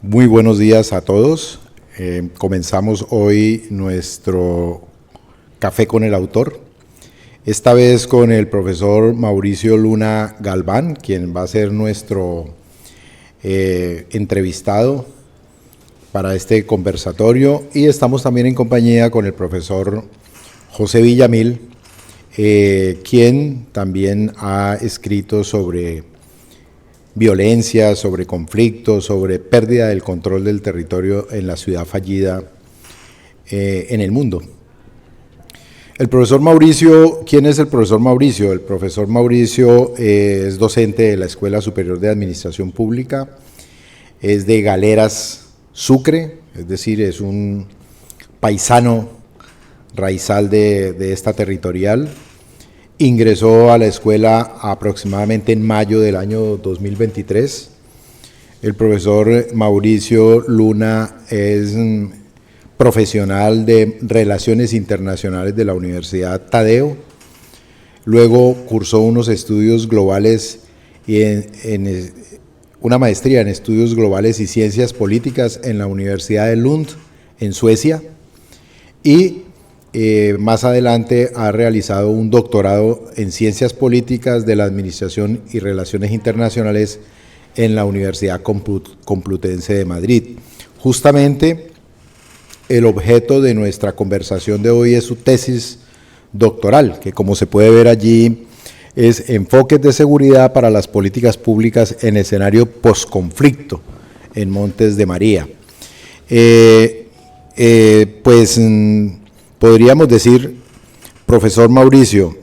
Muy buenos días a todos. Comenzamos hoy nuestro Café con el Autor, esta vez con el profesor Mauricio Luna Galván, quien va a ser nuestro entrevistado para este conversatorio, y estamos también en compañía con el profesor José Villamil, quien también ha escrito sobre violencia, sobre conflictos, sobre pérdida del control del territorio en la ciudad fallida en el mundo. El profesor Mauricio, ¿quién es el profesor Mauricio? El profesor Mauricio es docente de la Escuela Superior de Administración Pública, es de Galeras, Sucre, es decir, es un paisano raizal de esta territorial. Ingresó a la escuela aproximadamente en mayo del año 2023. El profesor Mauricio Luna es profesional de Relaciones Internacionales de la Universidad Tadeo. Luego cursó unos estudios globales y una maestría en estudios globales y ciencias políticas en la Universidad de Lund, en Suecia, y más adelante ha realizado un doctorado en Ciencias Políticas de la Administración y Relaciones Internacionales en la Universidad Complutense de Madrid. Justamente el objeto de nuestra conversación de hoy es su tesis doctoral, que como se puede ver allí es Enfoques de seguridad para las políticas públicas en escenario posconflicto en Montes de María. Podríamos decir, profesor Mauricio,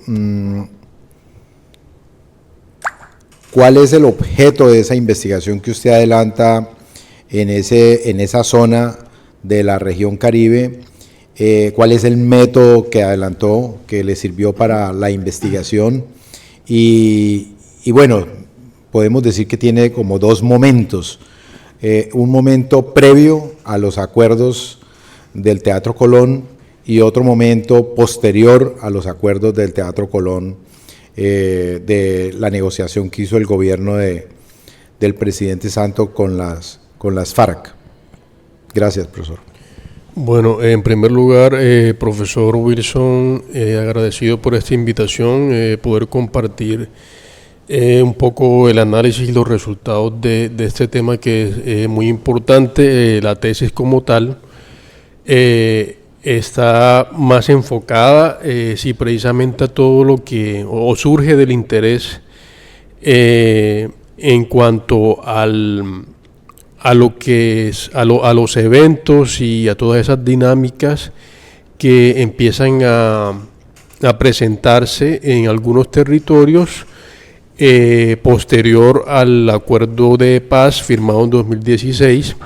¿cuál es el objeto de esa investigación que usted adelanta en esa zona de la región Caribe? ¿Cuál es el método que adelantó, que le sirvió para la investigación? Y bueno, podemos decir que tiene como dos momentos. Un momento previo a los acuerdos del Teatro Colón y otro momento posterior a los acuerdos del Teatro Colón, de la negociación que hizo el gobierno del presidente Santos con las FARC. Gracias, profesor. Bueno, en primer lugar, profesor Wilson, agradecido por esta invitación, poder compartir un poco el análisis y los resultados de este tema que es muy importante. La tesis como tal está más enfocada, sí, precisamente a todo lo que surge del interés en cuanto a los eventos y a todas esas dinámicas que empiezan a presentarse en algunos territorios posterior al acuerdo de paz firmado en 2016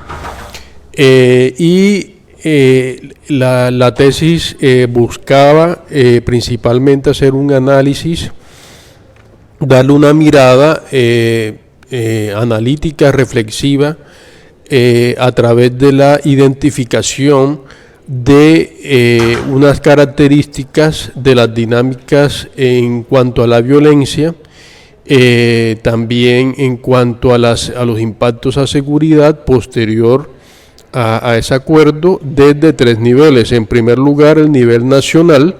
la tesis buscaba principalmente hacer un análisis, darle una mirada analítica, reflexiva, a través de la identificación de unas características de las dinámicas en cuanto a la violencia, también en cuanto a los impactos a seguridad posterior a ese acuerdo, desde tres niveles. En primer lugar, el nivel nacional;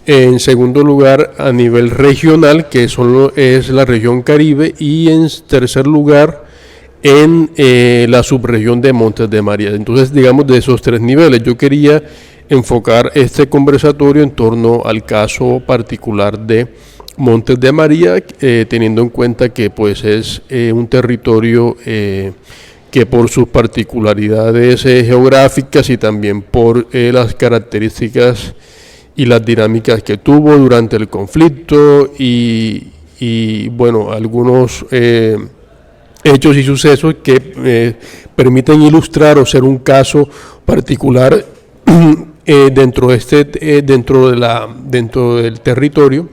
en segundo lugar, a nivel regional, que es la región Caribe; y en tercer lugar, en la subregión de Montes de María. Entonces, digamos, de esos tres niveles, yo quería enfocar este conversatorio en torno al caso particular de Montes de María, teniendo en cuenta que pues es un territorio que por sus particularidades geográficas y también por las características y las dinámicas que tuvo durante el conflicto y bueno, algunos hechos y sucesos que permiten ilustrar o ser un caso particular dentro del territorio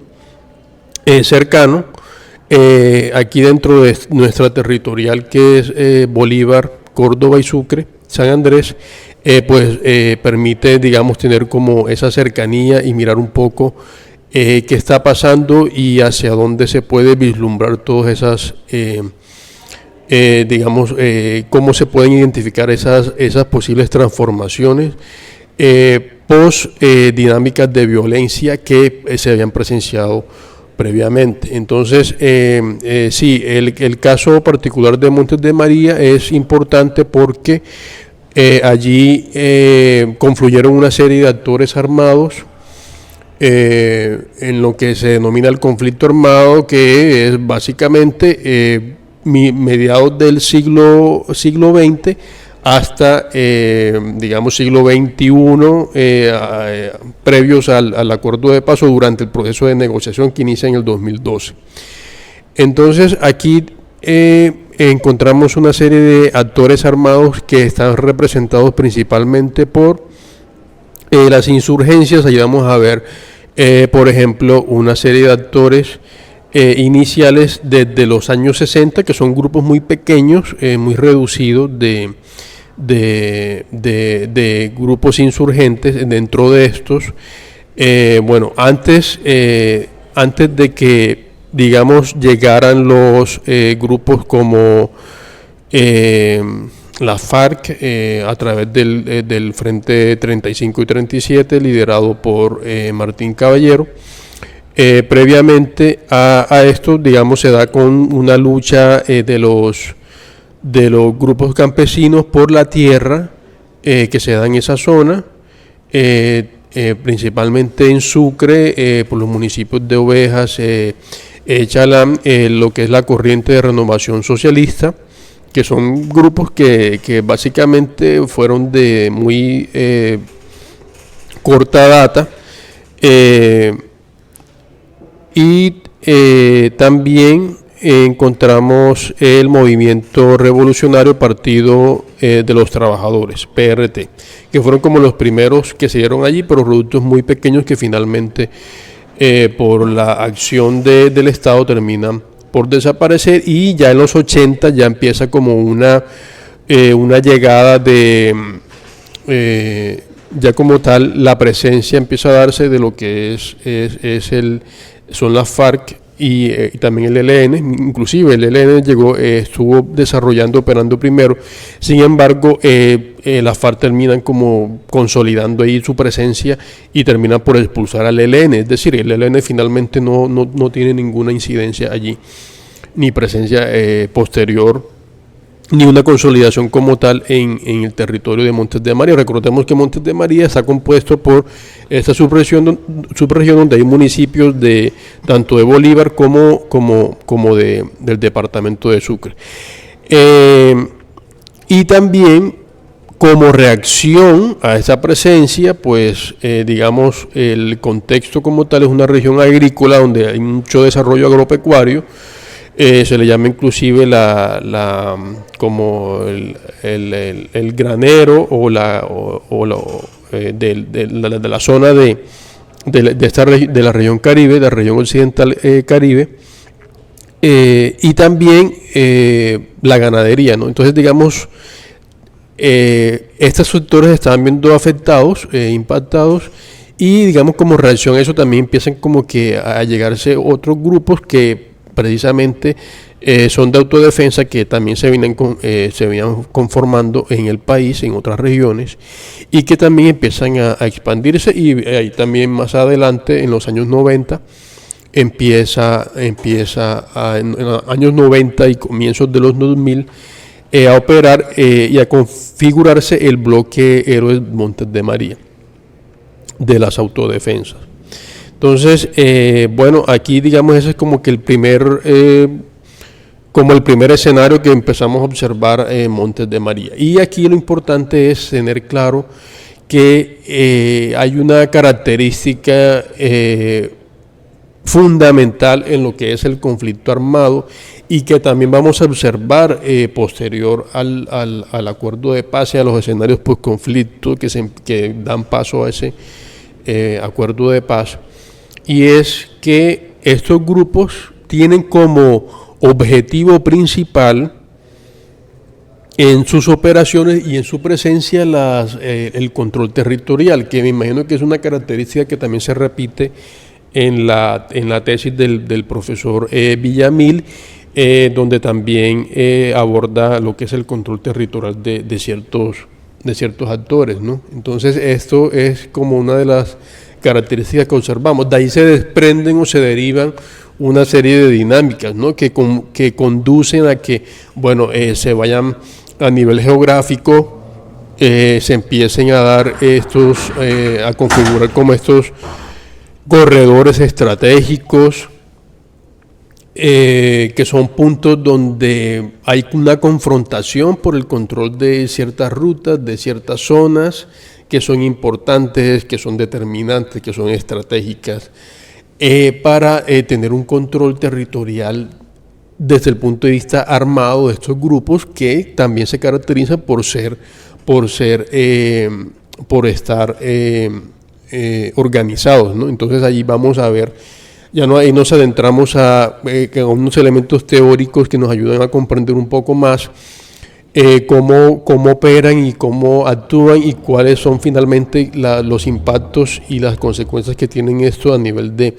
cercano. Aquí dentro de nuestra territorial, que es Bolívar, Córdoba y Sucre, San Andrés, permite, digamos, tener como esa cercanía y mirar un poco qué está pasando y hacia dónde se puede vislumbrar todas esas digamos, cómo se pueden identificar esas posibles transformaciones post dinámicas de violencia que se habían presenciado previamente. Entonces, sí, el caso particular de Montes de María es importante porque allí confluyeron una serie de actores armados en lo que se denomina el conflicto armado, que es básicamente mediados del siglo XX hasta, digamos, siglo XXI, previos al acuerdo de paz, durante el proceso de negociación que inicia en el 2012. Entonces, aquí encontramos una serie de actores armados que están representados principalmente por las insurgencias. Allí vamos a ver, por ejemplo, una serie de actores iniciales desde los años 60, que son grupos muy pequeños, muy reducidos de grupos insurgentes. Dentro de estos, bueno, antes de que, digamos, llegaran los grupos como la FARC, a través del Frente 35 y 37, liderado por Martín Caballero. Previamente a esto, digamos, se da con una lucha de los grupos campesinos por la tierra que se da en esa zona, principalmente en Sucre, por los municipios de Ovejas, Chalán, lo que es la corriente de renovación socialista, que son grupos que básicamente fueron de muy corta data, y también encontramos el Movimiento Revolucionario Partido de los Trabajadores, PRT, que fueron como los primeros que se dieron allí, pero productos muy pequeños que finalmente por la acción del Estado terminan por desaparecer, y ya en los 80 ya empieza como una llegada de ya como tal la presencia empieza a darse de lo que son las FARC y también el ELN. Inclusive el ELN estuvo desarrollando, operando primero. Sin embargo, las FARC terminan como consolidando ahí su presencia y terminan por expulsar al ELN. Es decir, el ELN finalmente no tiene ninguna incidencia allí, ni presencia posterior, ni una consolidación como tal en el territorio de Montes de María. Recordemos que Montes de María está compuesto por esta subregión donde hay municipios de tanto de Bolívar como del departamento de Sucre. Y también, como reacción a esa presencia, pues digamos, el contexto como tal es una región agrícola donde hay mucho desarrollo agropecuario. Se le llama inclusive como el granero de la zona de la región Caribe, de la región occidental Caribe, y también la ganadería, ¿no? Entonces, digamos, estos sectores estaban viendo afectados, impactados, y digamos, como reacción a eso también empiezan como que a llegarse otros grupos que precisamente son de autodefensa, que también se venían conformando en el país, en otras regiones, y que también empiezan a expandirse. Y ahí también más adelante, en los años 90, empieza en los años 90 y comienzos de los 2000 a operar y a configurarse el bloque Héroes Montes de María de las autodefensas. Entonces, bueno, aquí digamos ese es como que el primer escenario que empezamos a observar en Montes de María. Y aquí lo importante es tener claro que hay una característica fundamental en lo que es el conflicto armado, y que también vamos a observar posterior al acuerdo de paz y a los escenarios post-conflicto que dan paso a ese acuerdo de paz. Y es que estos grupos tienen como objetivo principal en sus operaciones y en su presencia el control territorial, que me imagino que es una característica que también se repite en la tesis del profesor Villamil, donde también aborda lo que es el control territorial de ciertos actores, ¿no? Entonces esto es como una de las características que observamos. De ahí se desprenden o se derivan una serie de dinámicas, ¿no? que conducen a que, bueno, se vayan a nivel geográfico, se empiecen a dar a configurar como estos corredores estratégicos, que son puntos donde hay una confrontación por el control de ciertas rutas, de ciertas zonas que son importantes, que son determinantes, que son estratégicas, para tener un control territorial desde el punto de vista armado de estos grupos, que también se caracterizan por estar organizados, ¿no? Entonces allí vamos a ver, ahí nos adentramos a unos elementos teóricos que nos ayudan a comprender un poco más cómo operan y cómo actúan y cuáles son finalmente los impactos y las consecuencias que tienen esto a nivel de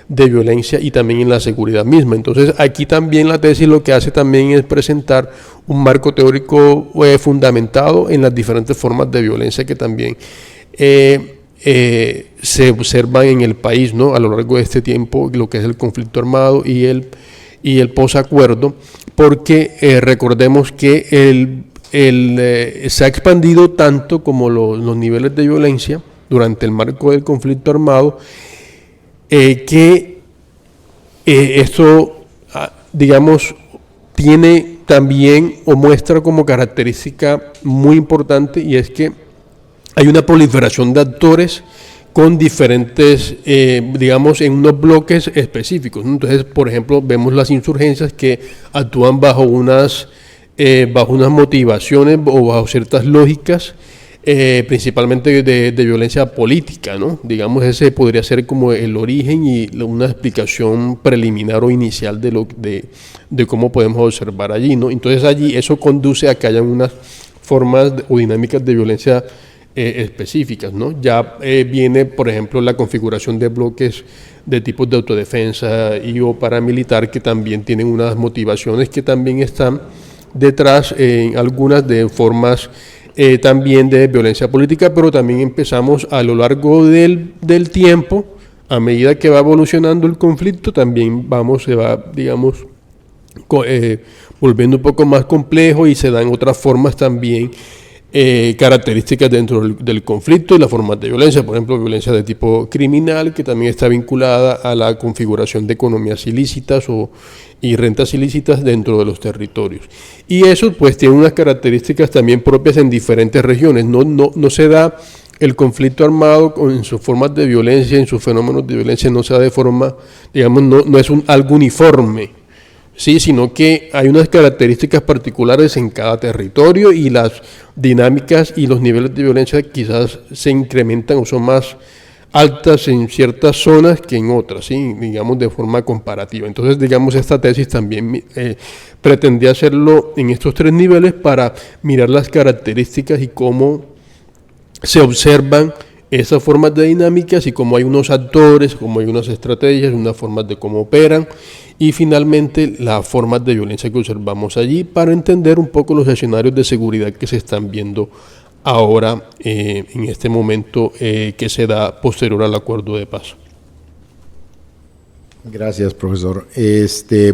violencia y también en la seguridad misma. Entonces aquí también la tesis lo que hace también es presentar un marco teórico fundamentado en las diferentes formas de violencia que también se observan en el país, ¿no? A lo largo de este tiempo, lo que es el conflicto armado y el posacuerdo, porque recordemos que se ha expandido tanto como los niveles de violencia durante el marco del conflicto armado, que esto, digamos, tiene también o muestra como característica muy importante, y es que hay una proliferación de actores con diferentes, digamos, en unos bloques específicos, ¿no? Entonces, por ejemplo, vemos las insurgencias que actúan bajo unas motivaciones o bajo ciertas lógicas, principalmente de violencia política, ¿no? Digamos, ese podría ser como el origen y una explicación preliminar o inicial de cómo podemos observar allí, ¿no? Entonces allí eso conduce a que hayan unas formas o dinámicas de violencia específicas, ¿no? Ya viene, por ejemplo, la configuración de bloques de tipos de autodefensa y o paramilitar, que también tienen unas motivaciones que también están detrás, algunas de formas también de violencia política, pero también empezamos a lo largo del tiempo, a medida que va evolucionando el conflicto, también se va, digamos, volviendo un poco más complejo, y se dan otras formas también, características dentro del conflicto y las formas de violencia, por ejemplo, violencia de tipo criminal, que también está vinculada a la configuración de economías ilícitas y rentas ilícitas dentro de los territorios. Y eso pues tiene unas características también propias en diferentes regiones. No se da el conflicto armado en sus formas de violencia, en sus fenómenos de violencia, no se da de forma, digamos, no es algo uniforme, sí, sino que hay unas características particulares en cada territorio, y las dinámicas y los niveles de violencia quizás se incrementan o son más altas en ciertas zonas que en otras, ¿sí? Digamos, de forma comparativa. Entonces, digamos, esta tesis también pretendía hacerlo en estos tres niveles para mirar las características y cómo se observan esas formas de dinámicas, y cómo hay unos actores, cómo hay unas estrategias, unas formas de cómo operan, y finalmente las formas de violencia que observamos allí, para entender un poco los escenarios de seguridad que se están viendo ahora, en este momento que se da posterior al acuerdo de paz. Gracias, profesor.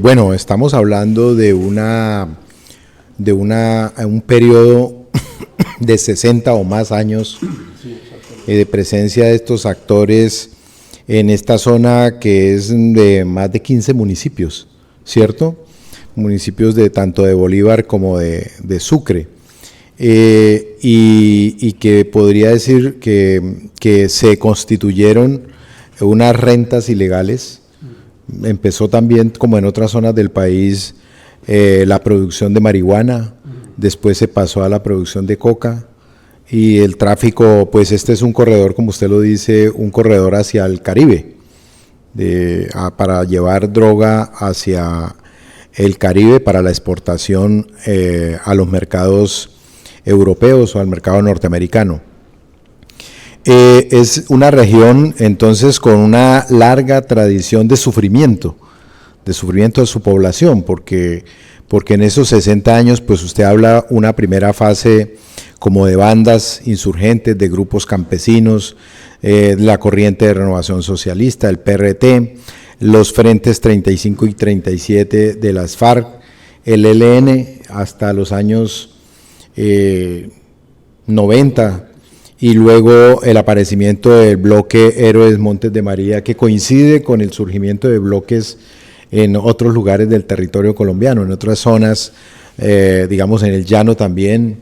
Bueno, estamos hablando de un periodo de 60 o más años de presencia de estos actores en esta zona, que es de más de 15 municipios, ¿cierto? Municipios tanto de Bolívar como de Sucre, y que podría decir que se constituyeron unas rentas ilegales. Empezó también, como en otras zonas del país, la producción de marihuana, después se pasó a la producción de coca, y el tráfico, pues este es un corredor, como usted lo dice, un corredor hacia el Caribe, para llevar droga hacia el Caribe para la exportación a los mercados europeos o al mercado norteamericano. Es una región entonces con una larga tradición de sufrimiento sufrimiento de su población, porque en esos 60 años, pues usted habla una primera fase como de bandas insurgentes, de grupos campesinos, la corriente de renovación socialista, el PRT, los frentes 35 y 37 de las FARC, el ELN hasta los años 90, y luego el aparecimiento del bloque Héroes Montes de María, que coincide con el surgimiento de bloques en otros lugares del territorio colombiano, en otras zonas, digamos en el llano también.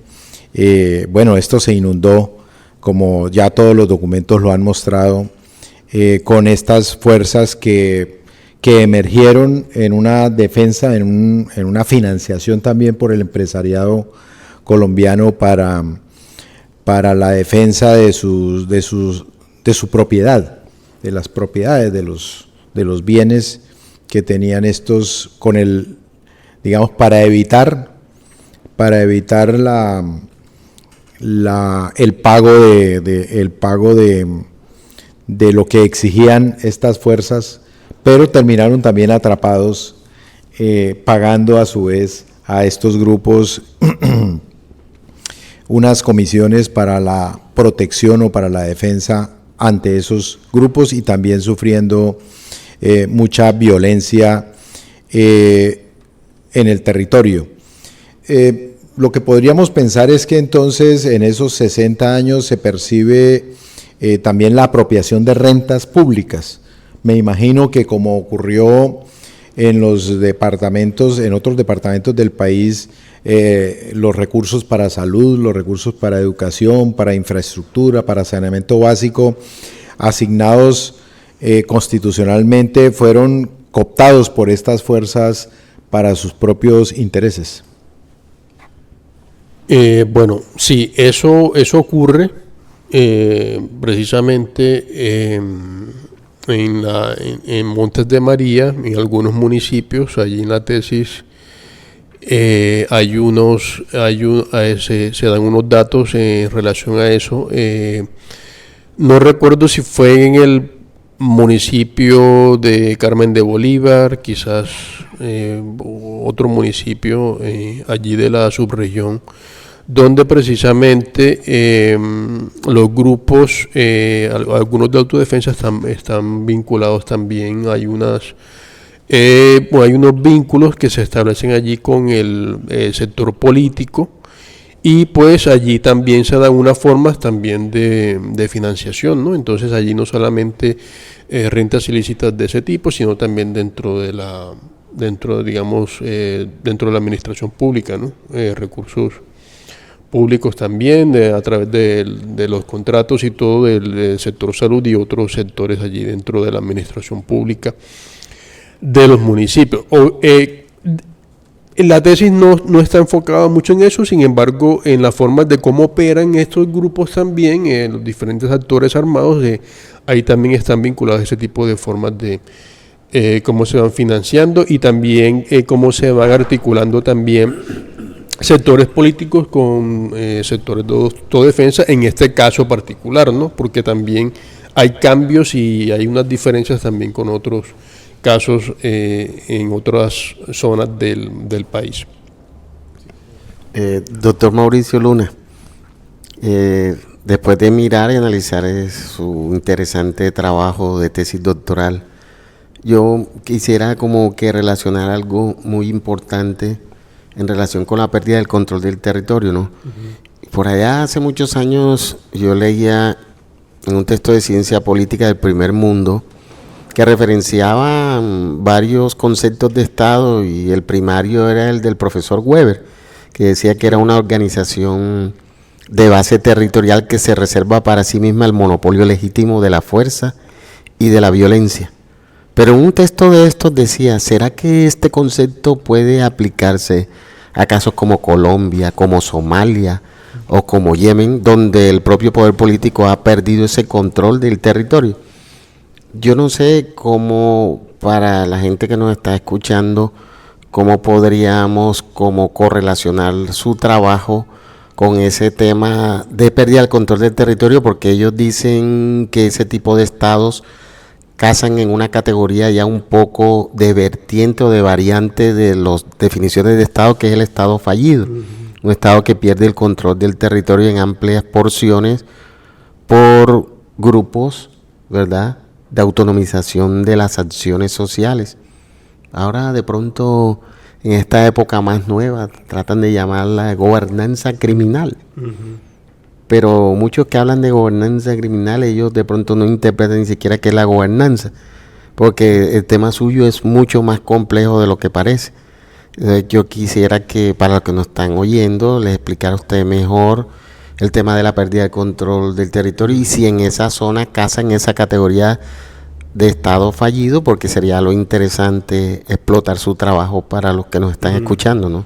Bueno, esto se inundó, como ya todos los documentos lo han mostrado, con estas fuerzas que emergieron en una defensa, en una financiación también por el empresariado colombiano para la defensa de su propiedad, de las propiedades, de los bienes que tenían estos, con el, digamos, para evitar el pago de lo que exigían estas fuerzas, pero terminaron también atrapados, pagando a su vez a estos grupos unas comisiones para la protección o para la defensa ante esos grupos, y también sufriendo mucha violencia en el territorio. Lo que podríamos pensar es que entonces en esos 60 años se percibe también la apropiación de rentas públicas. Me imagino que, como ocurrió en los departamentos, en otros departamentos del país, los recursos para salud, los recursos para educación, para infraestructura, para saneamiento básico, asignados constitucionalmente, fueron cooptados por estas fuerzas para sus propios intereses. Bueno, sí, eso ocurre precisamente en Montes de María, en algunos municipios. Allí en la tesis se dan unos datos en relación a eso. No recuerdo si fue en el municipio de Carmen de Bolívar, quizás otro municipio allí de la subregión, donde precisamente los grupos, algunos de autodefensa están vinculados también. Hay unos vínculos que se establecen allí con el sector político, y pues allí también se dan unas formas también de financiación, ¿no? Entonces allí no solamente rentas ilícitas de ese tipo, sino también dentro de la administración pública, ¿no? Recursos públicos también, a través de los contratos y todo del sector salud y otros sectores allí dentro de la administración pública de los municipios. La tesis no está enfocada mucho en eso, sin embargo, en las formas de cómo operan estos grupos también, los diferentes actores armados, ahí también están vinculados ese tipo de formas de cómo se van financiando, y también cómo se van articulando también sectores políticos con sectores de autodefensa, en este caso particular, ¿no? Porque también hay cambios y hay unas diferencias también con otros casos en otras zonas del país. Doctor Mauricio Luna, después de mirar y analizar su interesante trabajo de tesis doctoral, yo quisiera como que relacionar algo muy importante en relación con la pérdida del control del territorio, ¿no? Uh-huh. Por allá hace muchos años yo leía en un texto de ciencia política del Primer Mundo que referenciaba varios conceptos de Estado, y el primario era el del profesor Weber, que decía que era una organización de base territorial que se reserva para sí misma el monopolio legítimo de la fuerza y de la violencia. Pero un texto de estos decía, ¿será que este concepto puede aplicarse a casos como Colombia, como Somalia o como Yemen, donde el propio poder político ha perdido ese control del territorio? Yo no sé cómo, para la gente que nos está escuchando, cómo podríamos correlacionar su trabajo con ese tema de pérdida del control del territorio, porque ellos dicen que ese tipo de estados casan en una categoría ya un poco de vertiente o de variante de las definiciones de Estado, que es el Estado fallido. Un Estado que pierde el control del territorio en amplias porciones por grupos, ¿verdad?, de autonomización de las acciones sociales. Ahora de pronto, en esta época más nueva, tratan de llamarla gobernanza criminal. Pero muchos que hablan de gobernanza criminal, ellos de pronto no interpretan ni siquiera qué es la gobernanza, porque el tema suyo es mucho más complejo de lo que parece. Yo quisiera que para los que nos están oyendo les explicara a usted mejor el tema de la pérdida de control del territorio y si en esa zona casa en esa categoría de Estado fallido, porque sería lo interesante explotar su trabajo para los que nos están escuchando, ¿no?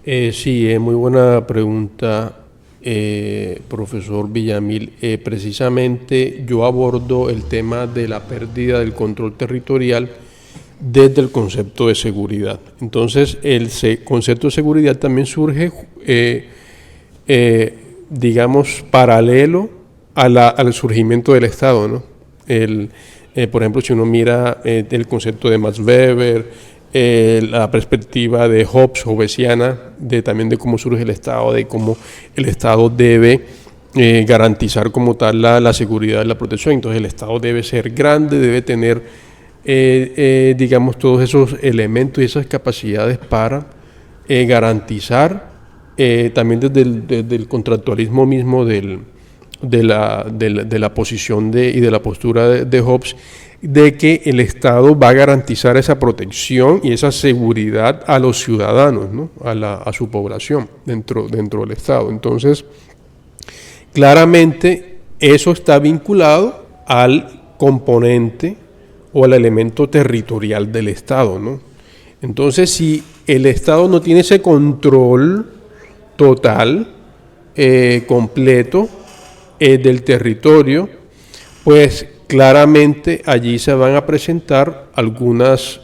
Sí, es muy buena pregunta, profesor Villamil. Precisamente yo abordo el tema de la pérdida del control territorial desde el concepto de seguridad. Entonces, el concepto de seguridad también surge, digamos, paralelo al surgimiento del Estado, ¿no? Por ejemplo, si uno mira el concepto de Max Weber, la perspectiva de hobbesiana, también de cómo surge el Estado, de cómo el Estado debe garantizar como tal la seguridad y la protección. Entonces, el Estado debe ser grande, debe tener digamos, todos esos elementos y esas capacidades para garantizar también desde el contractualismo mismo de la posición y de la postura de Hobbes, de que el Estado va a garantizar esa protección y esa seguridad a los ciudadanos, ¿no?, a su población dentro del Estado. Entonces, claramente eso está vinculado al componente o al elemento territorial del Estado, ¿no? Entonces, si el Estado no tiene ese control total, completo del territorio, pues claramente allí se van a presentar algunas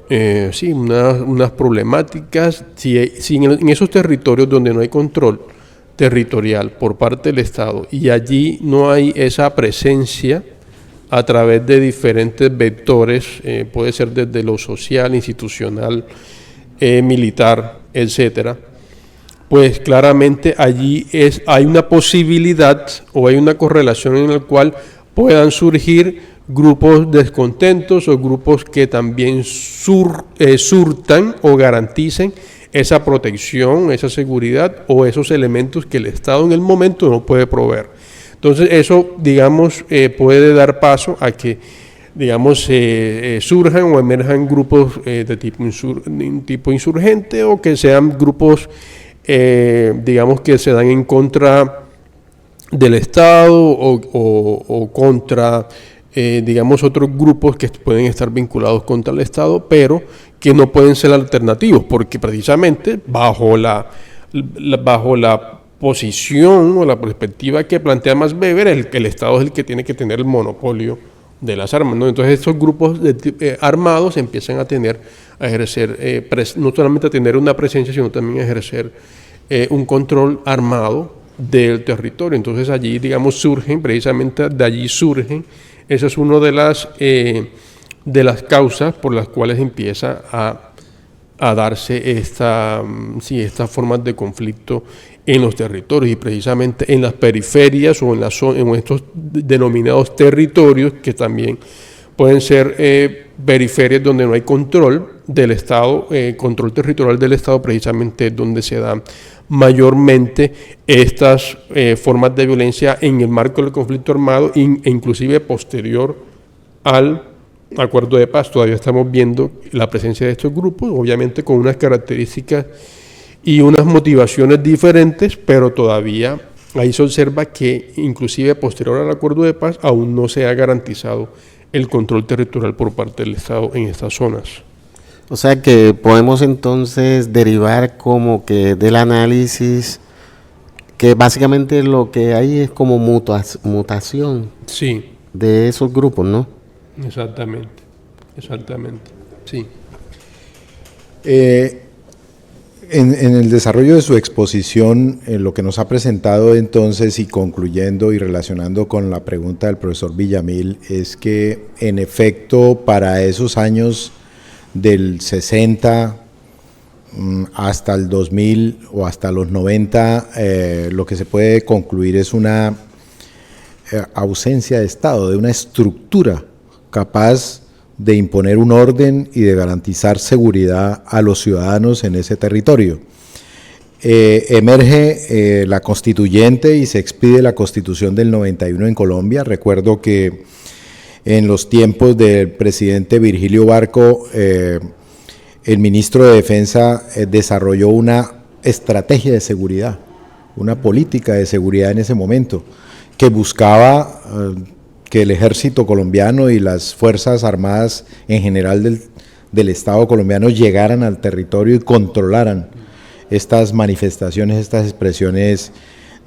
unas problemáticas. Si en esos territorios donde no hay control territorial por parte del Estado y allí no hay esa presencia a través de diferentes vectores, puede ser desde lo social, institucional, militar, etcétera, pues claramente allí hay una posibilidad o hay una correlación en la cual puedan surgir grupos descontentos o grupos que también surtan o garanticen esa protección, esa seguridad o esos elementos que el Estado en el momento no puede proveer. Entonces eso, digamos, puede dar paso a que, digamos, surjan o emerjan grupos de tipo insurgente o que sean grupos, digamos, que se dan en contra del Estado o contra, digamos, otros grupos que pueden estar vinculados contra el Estado, pero que no pueden ser alternativos, porque precisamente bajo la posición o la perspectiva que plantea Max Weber, el Estado es el que tiene que tener el monopolio de las armas, ¿no? Entonces estos grupos armados empiezan a ejercer, no solamente a tener una presencia, sino también a ejercer un control armado del territorio. Entonces allí, digamos, surgen, precisamente de allí surgen, esa es una de las causas por las cuales empieza a darse estas formas de conflicto en los territorios, y precisamente en las periferias o en estos denominados territorios, que también pueden ser periferias donde no hay control del Estado, control territorial del Estado, precisamente es donde se dan mayormente estas formas de violencia en el marco del conflicto armado e inclusive posterior al acuerdo de paz. Todavía estamos viendo la presencia de estos grupos, obviamente con unas características y unas motivaciones diferentes, pero todavía ahí se observa que inclusive posterior al acuerdo de paz aún no se ha garantizado el control territorial por parte del Estado en estas zonas. O sea que podemos entonces derivar como que del análisis que básicamente lo que hay es como mutación, sí, de esos grupos, ¿no? Exactamente, sí. En el desarrollo de su exposición, lo que nos ha presentado entonces y concluyendo y relacionando con la pregunta del profesor Villamil, es que en efecto para esos años del 60 hasta el 2000 o hasta los 90, lo que se puede concluir es una ausencia de Estado, de una estructura capaz de imponer un orden y de garantizar seguridad a los ciudadanos en ese territorio. Emerge la constituyente y se expide la Constitución del 91 en Colombia. Recuerdo que en los tiempos del presidente Virgilio Barco, el ministro de Defensa desarrolló una estrategia de seguridad, una política de seguridad en ese momento, que buscaba que el ejército colombiano y las fuerzas armadas en general del Estado colombiano llegaran al territorio y controlaran estas manifestaciones, estas expresiones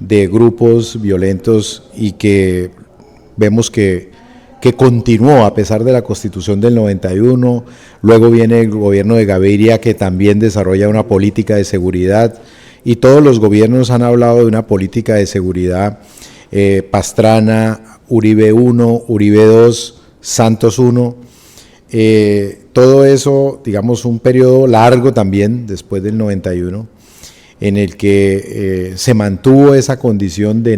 de grupos violentos, y que vemos que continuó a pesar de la Constitución del 91. Luego viene el gobierno de Gaviria, que también desarrolla una política de seguridad, y todos los gobiernos han hablado de una política de seguridad, Pastrana, Uribe 1, Uribe 2, Santos 1, todo eso, digamos, un periodo largo también después del 91, en el que se mantuvo esa condición de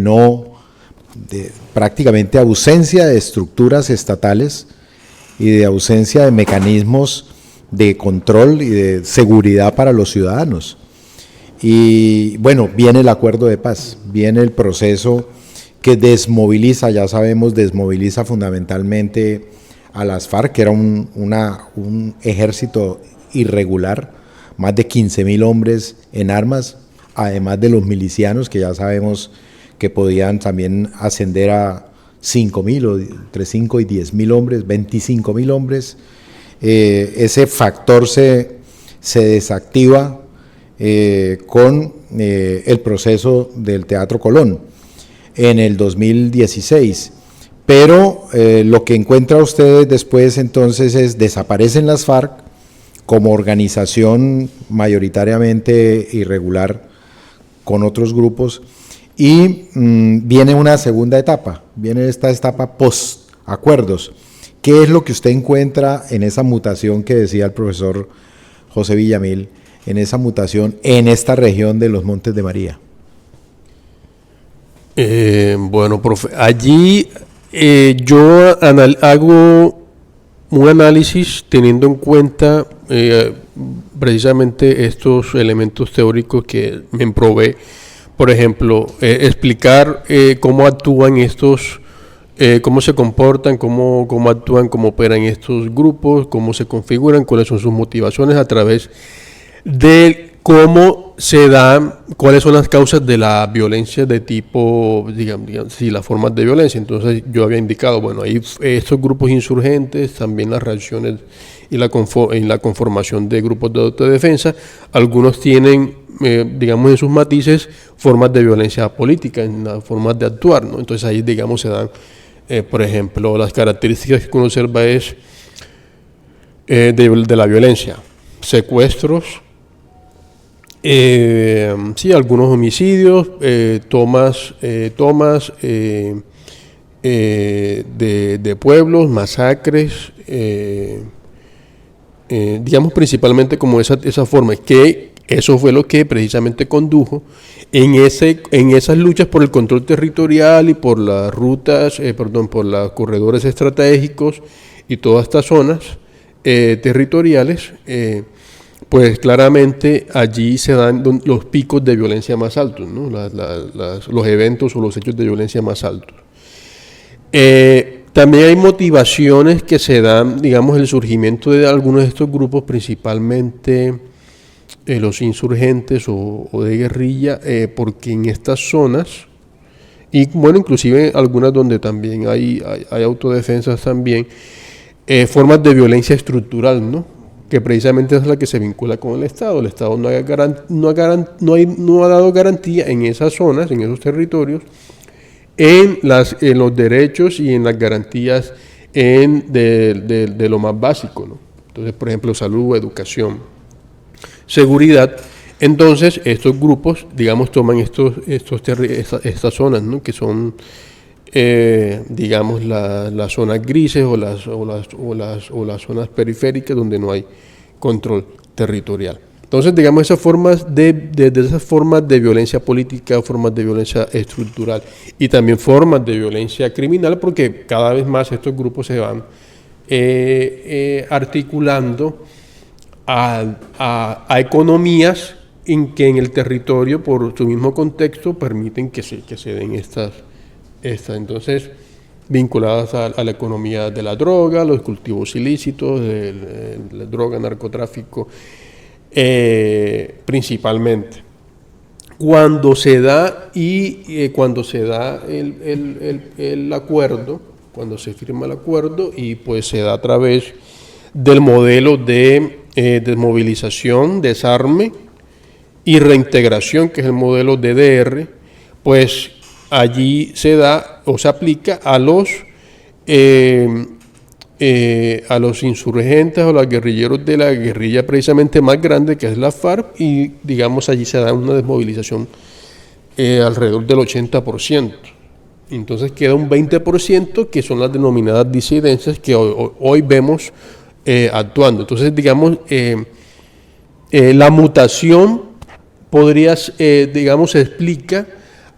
prácticamente ausencia de estructuras estatales y de ausencia de mecanismos de control y de seguridad para los ciudadanos. Y bueno, viene el acuerdo de paz, viene el proceso que desmoviliza, ya sabemos, desmoviliza fundamentalmente a las FARC, que era un ejército irregular, más de 15.000 hombres en armas, además de los milicianos, que ya sabemos que podían también ascender a 5.000 o entre 5 y 10.000 hombres, 25.000 hombres. Ese factor se desactiva con el proceso del Teatro Colón en el 2016, pero lo que encuentra usted después entonces es desaparecen las FARC como organización mayoritariamente irregular con otros grupos, y viene una segunda etapa, viene esta etapa post-acuerdos. ¿Qué es lo que usted encuentra en esa mutación que decía el profesor José Villamil, en esa mutación en esta región de los Montes de María? Bueno, profe, allí yo hago un análisis teniendo en cuenta precisamente estos elementos teóricos que me probé. Por ejemplo, explicar cómo actúan estos, cómo se comportan, cómo actúan, cómo operan estos grupos, cómo se configuran, cuáles son sus motivaciones a través de cómo se dan, cuáles son las causas de la violencia de tipo, digamos, sí, las formas de violencia. Entonces yo había indicado, bueno, ahí estos grupos insurgentes, también las reacciones y la conformación de grupos de autodefensa, algunos tienen, digamos, en sus matices, formas de violencia política, en las formas de actuar, ¿no? Entonces ahí, digamos, se dan, por ejemplo, las características que uno observa es de la violencia, secuestros, sí, algunos homicidios, tomas de pueblos, masacres, digamos principalmente como esa forma, que eso fue lo que precisamente condujo en esas luchas por el control territorial y por las rutas, por los corredores estratégicos y todas estas zonas territoriales. Pues claramente allí se dan los picos de violencia más altos, ¿no? Los eventos o los hechos de violencia más altos. También hay motivaciones que se dan, digamos, el surgimiento de algunos de estos grupos, principalmente los insurgentes o de guerrilla, porque en estas zonas, y bueno, inclusive algunas donde también hay autodefensas también, formas de violencia estructural, ¿no? Que precisamente es la que se vincula con el Estado. El Estado no ha dado garantía en esas zonas, en esos territorios, en los derechos y en las garantías de lo más básico, ¿no? Entonces, por ejemplo, salud, educación, seguridad. Entonces, estos grupos, digamos, toman estas zonas, ¿no? Que son, digamos, las zonas grises o las zonas periféricas donde no hay control territorial. Entonces, digamos, esas formas de violencia política, formas de violencia estructural y también formas de violencia criminal, porque cada vez más estos grupos se van articulando a economías que en el territorio, por su mismo contexto, permiten que se den estas entonces vinculadas a la economía de la droga, los cultivos ilícitos, la droga, narcotráfico, principalmente. Cuando se da el acuerdo, cuando se firma el acuerdo, y pues se da a través del modelo de desmovilización, desarme y reintegración, que es el modelo DDR, pues allí se da o se aplica a los insurgentes o los guerrilleros de la guerrilla precisamente más grande, que es la FARC, y digamos allí se da una desmovilización alrededor del 80%. Entonces queda un 20% que son las denominadas disidencias que hoy vemos actuando. Entonces, digamos, la mutación digamos, se explica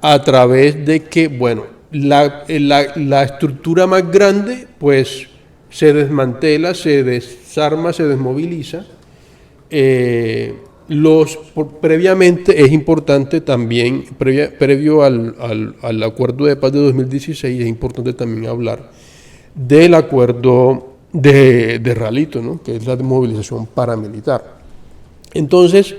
a través de que, bueno, la estructura más grande, pues, se desmantela, se desarma, se desmoviliza. Previamente es importante también, previo al acuerdo de paz de 2016, es importante también hablar del acuerdo de Ralito, ¿no? Que es la desmovilización paramilitar. Entonces,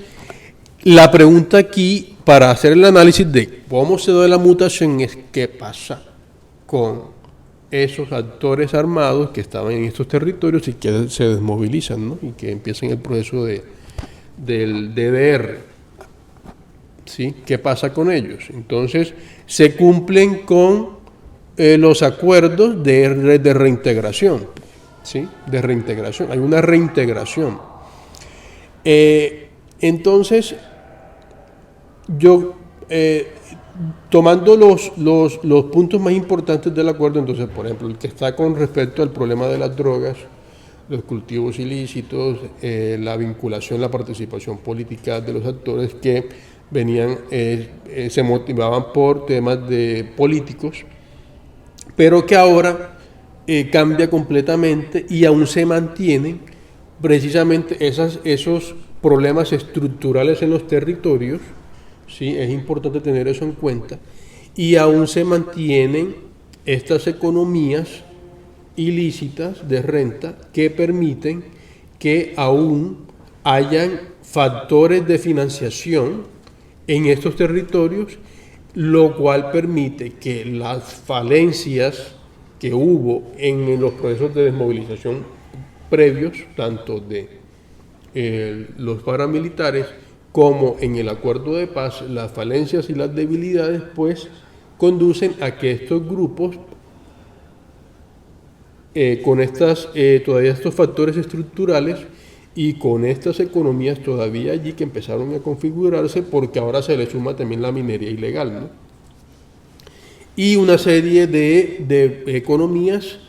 la pregunta aquí, para hacer el análisis de cómo se da la mutación, es qué pasa con esos actores armados que estaban en estos territorios y que se desmovilizan, ¿no? Y que empiezan el proceso del DDR. ¿Sí? ¿Qué pasa con ellos? Entonces, se cumplen con los acuerdos de reintegración. ¿Sí? De reintegración. Hay una reintegración. Entonces, yo, tomando los puntos más importantes del acuerdo, entonces, por ejemplo, el que está con respecto al problema de las drogas, los cultivos ilícitos, la vinculación, la participación política de los actores que venían, se motivaban por temas políticos, pero que ahora cambia completamente y aún se mantienen precisamente esos problemas estructurales en los territorios. ¿Sí? Es importante tener eso en cuenta, y aún se mantienen estas economías ilícitas de renta que permiten que aún hayan factores de financiación en estos territorios, lo cual permite que las falencias que hubo en los procesos de desmovilización previos, tanto de los paramilitares como en el acuerdo de paz, las falencias y las debilidades pues conducen a que estos grupos con todavía estos factores estructurales y con estas economías todavía allí que empezaron a configurarse, porque ahora se le suma también la minería ilegal, ¿no? Y una serie de economías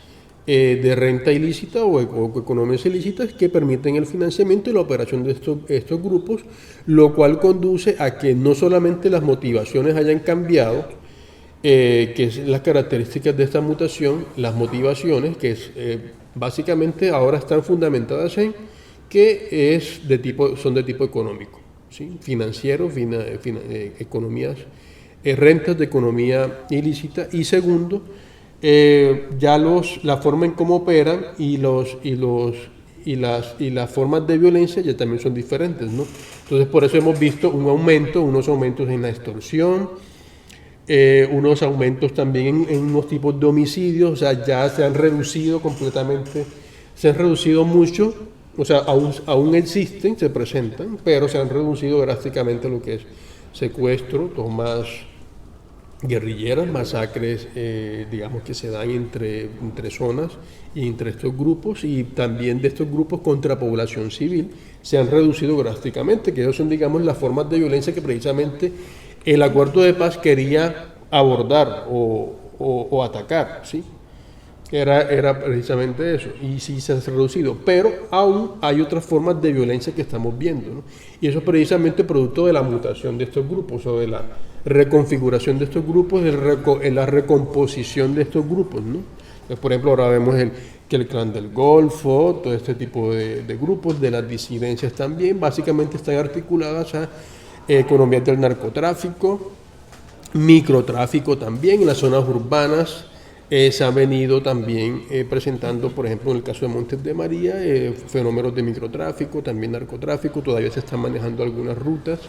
de renta ilícita o economías ilícitas que permiten el financiamiento y la operación de estos grupos, lo cual conduce a que no solamente las motivaciones hayan cambiado, que es las características de esta mutación, las motivaciones que básicamente ahora están fundamentadas en que son de tipo económico, ¿sí? Financiero, economías, rentas de economía ilícita, y segundo, ya la forma en cómo operan y las formas de violencia ya también son diferentes, ¿no? Entonces, por eso hemos visto unos aumentos en la extorsión, unos aumentos también en unos tipos de homicidios. O sea, ya se han reducido completamente, se han reducido mucho, o sea, aún existen, se presentan, pero se han reducido drásticamente lo que es secuestro, tomas guerrilleras, masacres, digamos, que se dan entre zonas y entre estos grupos, y también de estos grupos contra población civil se han reducido drásticamente, que esas son, digamos, las formas de violencia que precisamente el acuerdo de paz quería abordar o atacar, ¿sí? Era precisamente eso, y sí se ha reducido, pero aún hay otras formas de violencia que estamos viendo, ¿no? Y eso es precisamente producto de la mutación de estos grupos, o de la reconfiguración de estos grupos, en la recomposición de estos grupos, ¿no? Entonces, por ejemplo, ahora vemos que el Clan del Golfo, todo este tipo de grupos, de las disidencias también, básicamente están articuladas a economías del narcotráfico, microtráfico también, en las zonas urbanas. Se han venido también presentando, por ejemplo, en el caso de Montes de María, fenómenos de microtráfico, también narcotráfico. Todavía se están manejando algunas rutas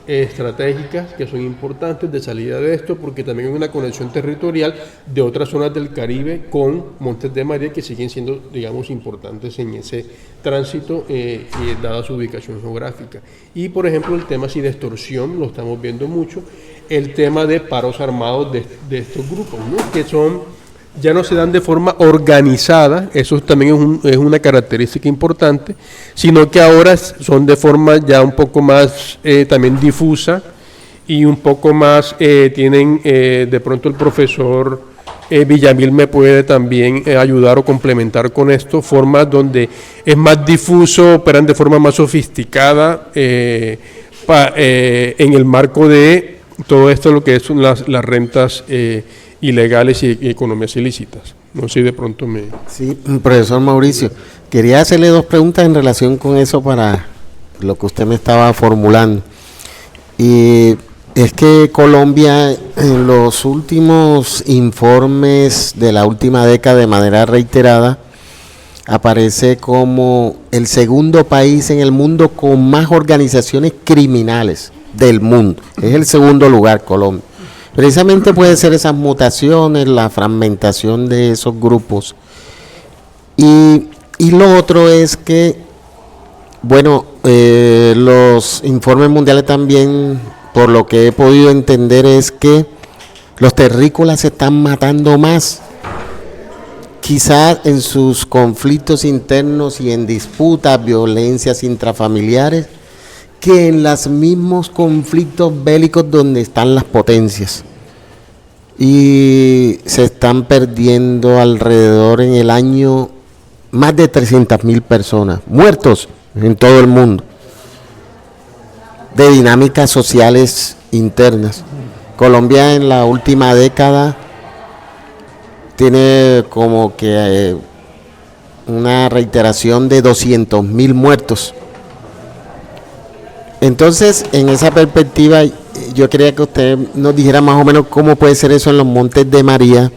estratégicas que son importantes de salida de esto, porque también hay una conexión territorial de otras zonas del Caribe con Montes de María que siguen siendo, digamos, importantes en ese tránsito, dada su ubicación geográfica. Y, por ejemplo, el tema así de extorsión, lo estamos viendo mucho, el tema de paros armados de estos grupos, ¿no? Que ya no se dan de forma organizada, eso también es una característica importante, sino que ahora son de forma ya un poco más también difusa, y un poco más tienen, de pronto el profesor Villamil me puede también ayudar o complementar con esto, formas donde es más difuso, operan de forma más sofisticada en el marco de todo esto, lo que son las rentas ilegales y economías ilícitas. No sé si de pronto me... Sí, profesor Mauricio, quería hacerle dos preguntas en relación con eso para lo que usted me estaba formulando. Y es que Colombia, en los últimos informes de la última década, de manera reiterada, aparece como el segundo país en el mundo con más organizaciones criminales del mundo. Es el segundo lugar, Colombia. Precisamente puede ser esas mutaciones, la fragmentación de esos grupos. Y lo otro es que, bueno, los informes mundiales también, por lo que he podido entender, es que los terrícolas se están matando más, quizás en sus conflictos internos y en disputas, violencias intrafamiliares, que en los mismos conflictos bélicos donde están las potencias. Y se están perdiendo alrededor en el año más de 300.000 personas, muertos en todo el mundo, de dinámicas sociales internas. Colombia en la última década tiene como que una reiteración de 200.000 muertos. Entonces, en esa perspectiva, yo quería que usted nos dijera más o menos cómo puede ser eso en los Montes de María,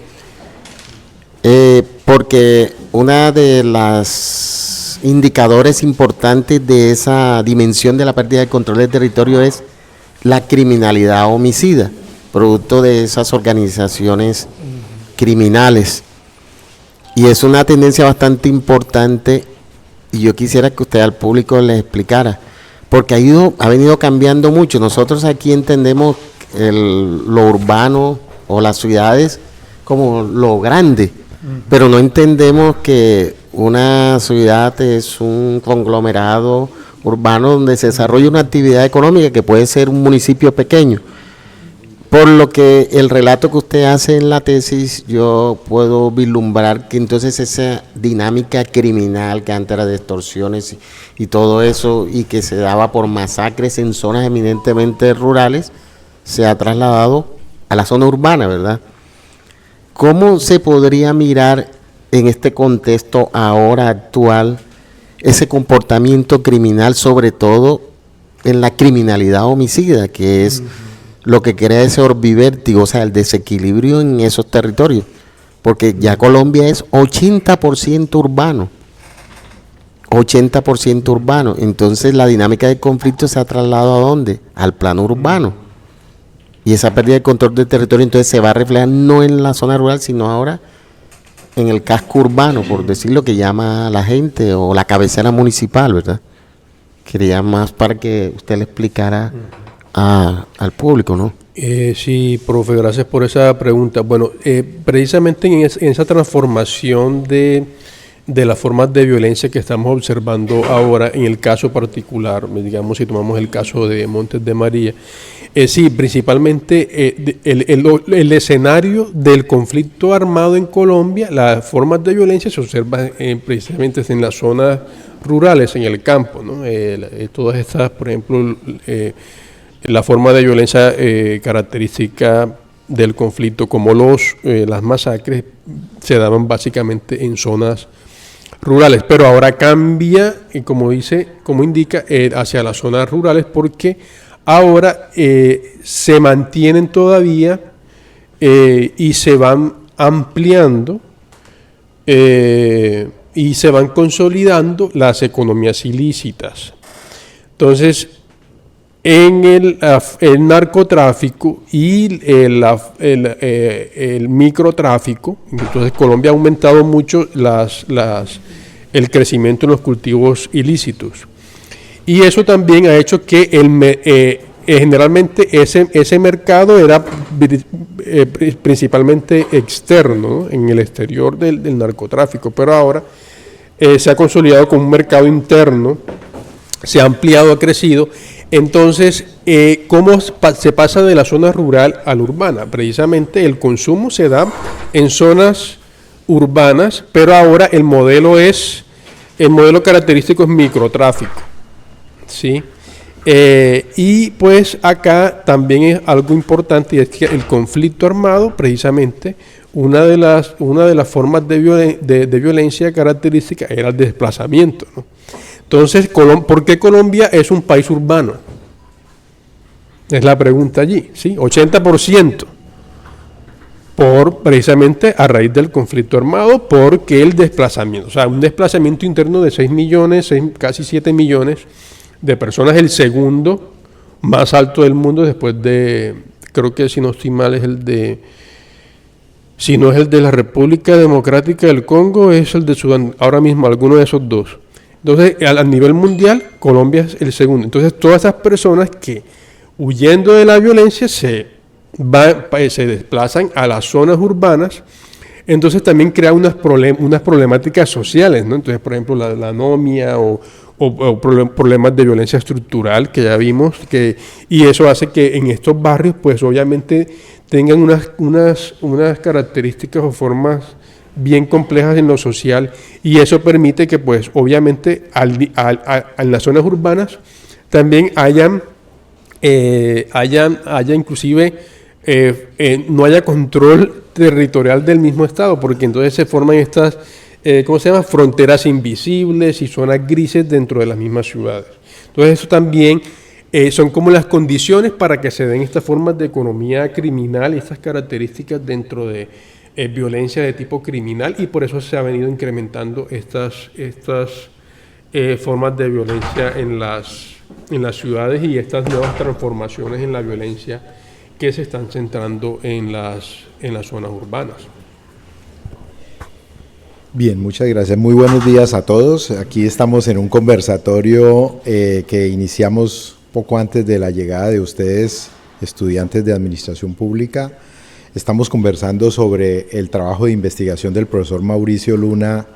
porque una de las indicadores importantes de esa dimensión de la pérdida de control del territorio es la criminalidad homicida, producto de esas organizaciones criminales. Y es una tendencia bastante importante, y yo quisiera que usted al público le explicara, porque ha venido cambiando mucho. Nosotros aquí entendemos lo urbano o las ciudades como lo grande, pero no entendemos que una ciudad es un conglomerado urbano donde se desarrolla una actividad económica que puede ser un municipio pequeño. Por lo que el relato que usted hace en la tesis, yo puedo vislumbrar que entonces esa dinámica criminal que antes era de extorsiones y todo eso, y que se daba por masacres en zonas eminentemente rurales, se ha trasladado a la zona urbana, ¿verdad? ¿Cómo se podría mirar en este contexto ahora actual ese comportamiento criminal, sobre todo en la criminalidad homicida, que es lo que crea ese orbivértigo, o sea, el desequilibrio en esos territorios? Porque ya Colombia es 80% urbano, 80% urbano. Entonces la dinámica de conflicto se ha trasladado ¿a dónde? Al plano urbano. Y esa pérdida de control del territorio entonces se va a reflejar no en la zona rural, sino ahora en el casco urbano, por decir lo que llama la gente, o la cabecera municipal, ¿verdad? Quería más para que usted le explicara al público, ¿no? Sí, profe, gracias por esa pregunta. Bueno, precisamente en esa transformación de las formas de violencia que estamos observando ahora, en el caso particular, digamos, si tomamos el caso de Montes de María, sí, principalmente el escenario del conflicto armado en Colombia, las formas de violencia se observan precisamente en las zonas rurales, en el campo, ¿no? Todas estas, por ejemplo, la forma de violencia característica del conflicto, como las masacres, se daban básicamente en zonas rurales, pero ahora cambia, como indica, hacia las zonas rurales, porque ahora se mantienen todavía y se van ampliando y se van consolidando las economías ilícitas. Entonces, en el narcotráfico y el microtráfico, entonces Colombia ha aumentado mucho el crecimiento en los cultivos ilícitos. Y eso también ha hecho que generalmente ese mercado era principalmente externo, ¿no? En el exterior del narcotráfico, pero ahora se ha consolidado como un mercado interno, se ha ampliado, ha crecido. Entonces, ¿cómo se pasa de la zona rural a la urbana? Precisamente el consumo se da en zonas urbanas, pero ahora el modelo característico es microtráfico, ¿sí? Y pues acá también es algo importante, y es que el conflicto armado, precisamente, una de las formas de violencia característica era el desplazamiento, ¿no? Entonces, ¿por qué Colombia es un país urbano? Es la pregunta allí, ¿sí? 80%, precisamente a raíz del conflicto armado, porque el desplazamiento, o sea, un desplazamiento interno de 6 millones, casi 7 millones de personas, el segundo más alto del mundo después de, creo que si no estoy mal si no es el de la República Democrática del Congo, es el de Sudán, ahora mismo alguno de esos dos. Entonces, a nivel mundial, Colombia es el segundo. Entonces, todas esas personas que, huyendo de la violencia, se desplazan a las zonas urbanas, entonces también crea unas problemáticas sociales, ¿no? Entonces, por ejemplo, la anomia o problemas de violencia estructural que ya vimos, y eso hace que en estos barrios, pues obviamente tengan unas características o formas bien complejas en lo social, y eso permite que, pues, obviamente, en las zonas urbanas también haya inclusive, no haya control territorial del mismo Estado, porque entonces se forman estas, fronteras invisibles y zonas grises dentro de las mismas ciudades. Entonces eso también son como las condiciones para que se den estas formas de economía criminal y estas características dentro de violencia de tipo criminal, y por eso se ha venido incrementando estas formas de violencia en las ciudades, y estas nuevas transformaciones en la violencia que se están centrando en las zonas urbanas. Bien, muchas gracias. Muy buenos días a todos. Aquí estamos en un conversatorio que iniciamos poco antes de la llegada de ustedes, estudiantes de Administración Pública. Estamos conversando sobre el trabajo de investigación del profesor Mauricio Luna,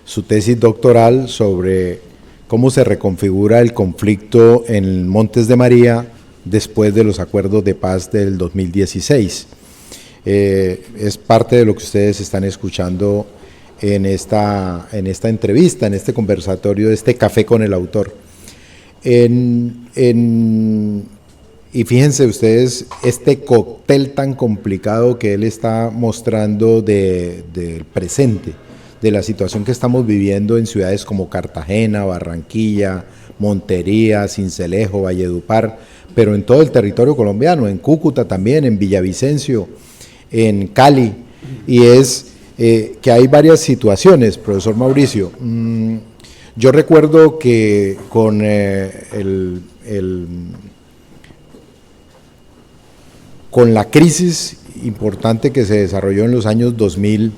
su tesis doctoral sobre cómo se reconfigura el conflicto en Montes de María después de los acuerdos de paz del 2016. Es parte de lo que ustedes están escuchando en esta entrevista, en este conversatorio, este café con el autor. Y fíjense ustedes, este cóctel tan complicado que él está mostrando del presente, de la situación que estamos viviendo en ciudades como Cartagena, Barranquilla, Montería, Sincelejo, Valledupar, pero en todo el territorio colombiano, en Cúcuta también, en Villavicencio, en Cali, y es que hay varias situaciones, profesor Mauricio. Yo recuerdo que con con la crisis importante que se desarrolló en los años 2000,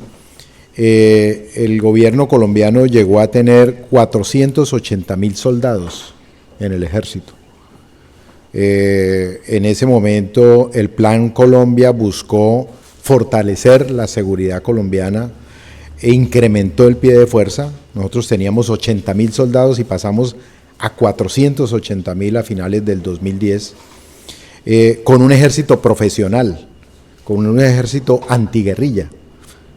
el gobierno colombiano llegó a tener 480.000 soldados en el ejército. En ese momento el Plan Colombia buscó fortalecer la seguridad colombiana e incrementó el pie de fuerza. Nosotros teníamos 80.000 soldados y pasamos a 480.000 a finales del 2010, con un ejército profesional, con un ejército antiguerrilla.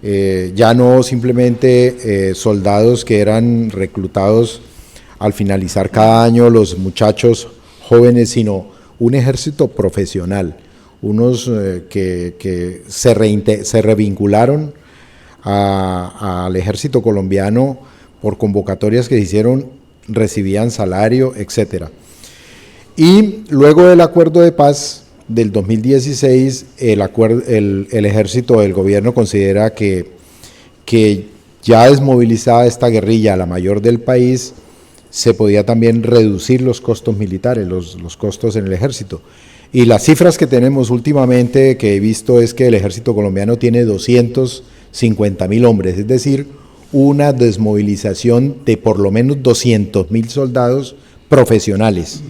Ya no simplemente soldados que eran reclutados al finalizar cada año, los muchachos jóvenes, sino un ejército profesional, unos que se revincularon al ejército colombiano por convocatorias que se hicieron, recibían salario, etc. Y luego del acuerdo de paz del 2016, el ejército del gobierno considera que ya desmovilizada esta guerrilla, la mayor del país, se podía también reducir los costos militares, los costos en el ejército. Y las cifras que tenemos últimamente que he visto es que el ejército colombiano tiene 250.000 hombres, es decir, una desmovilización de por lo menos 200.000 soldados profesionales.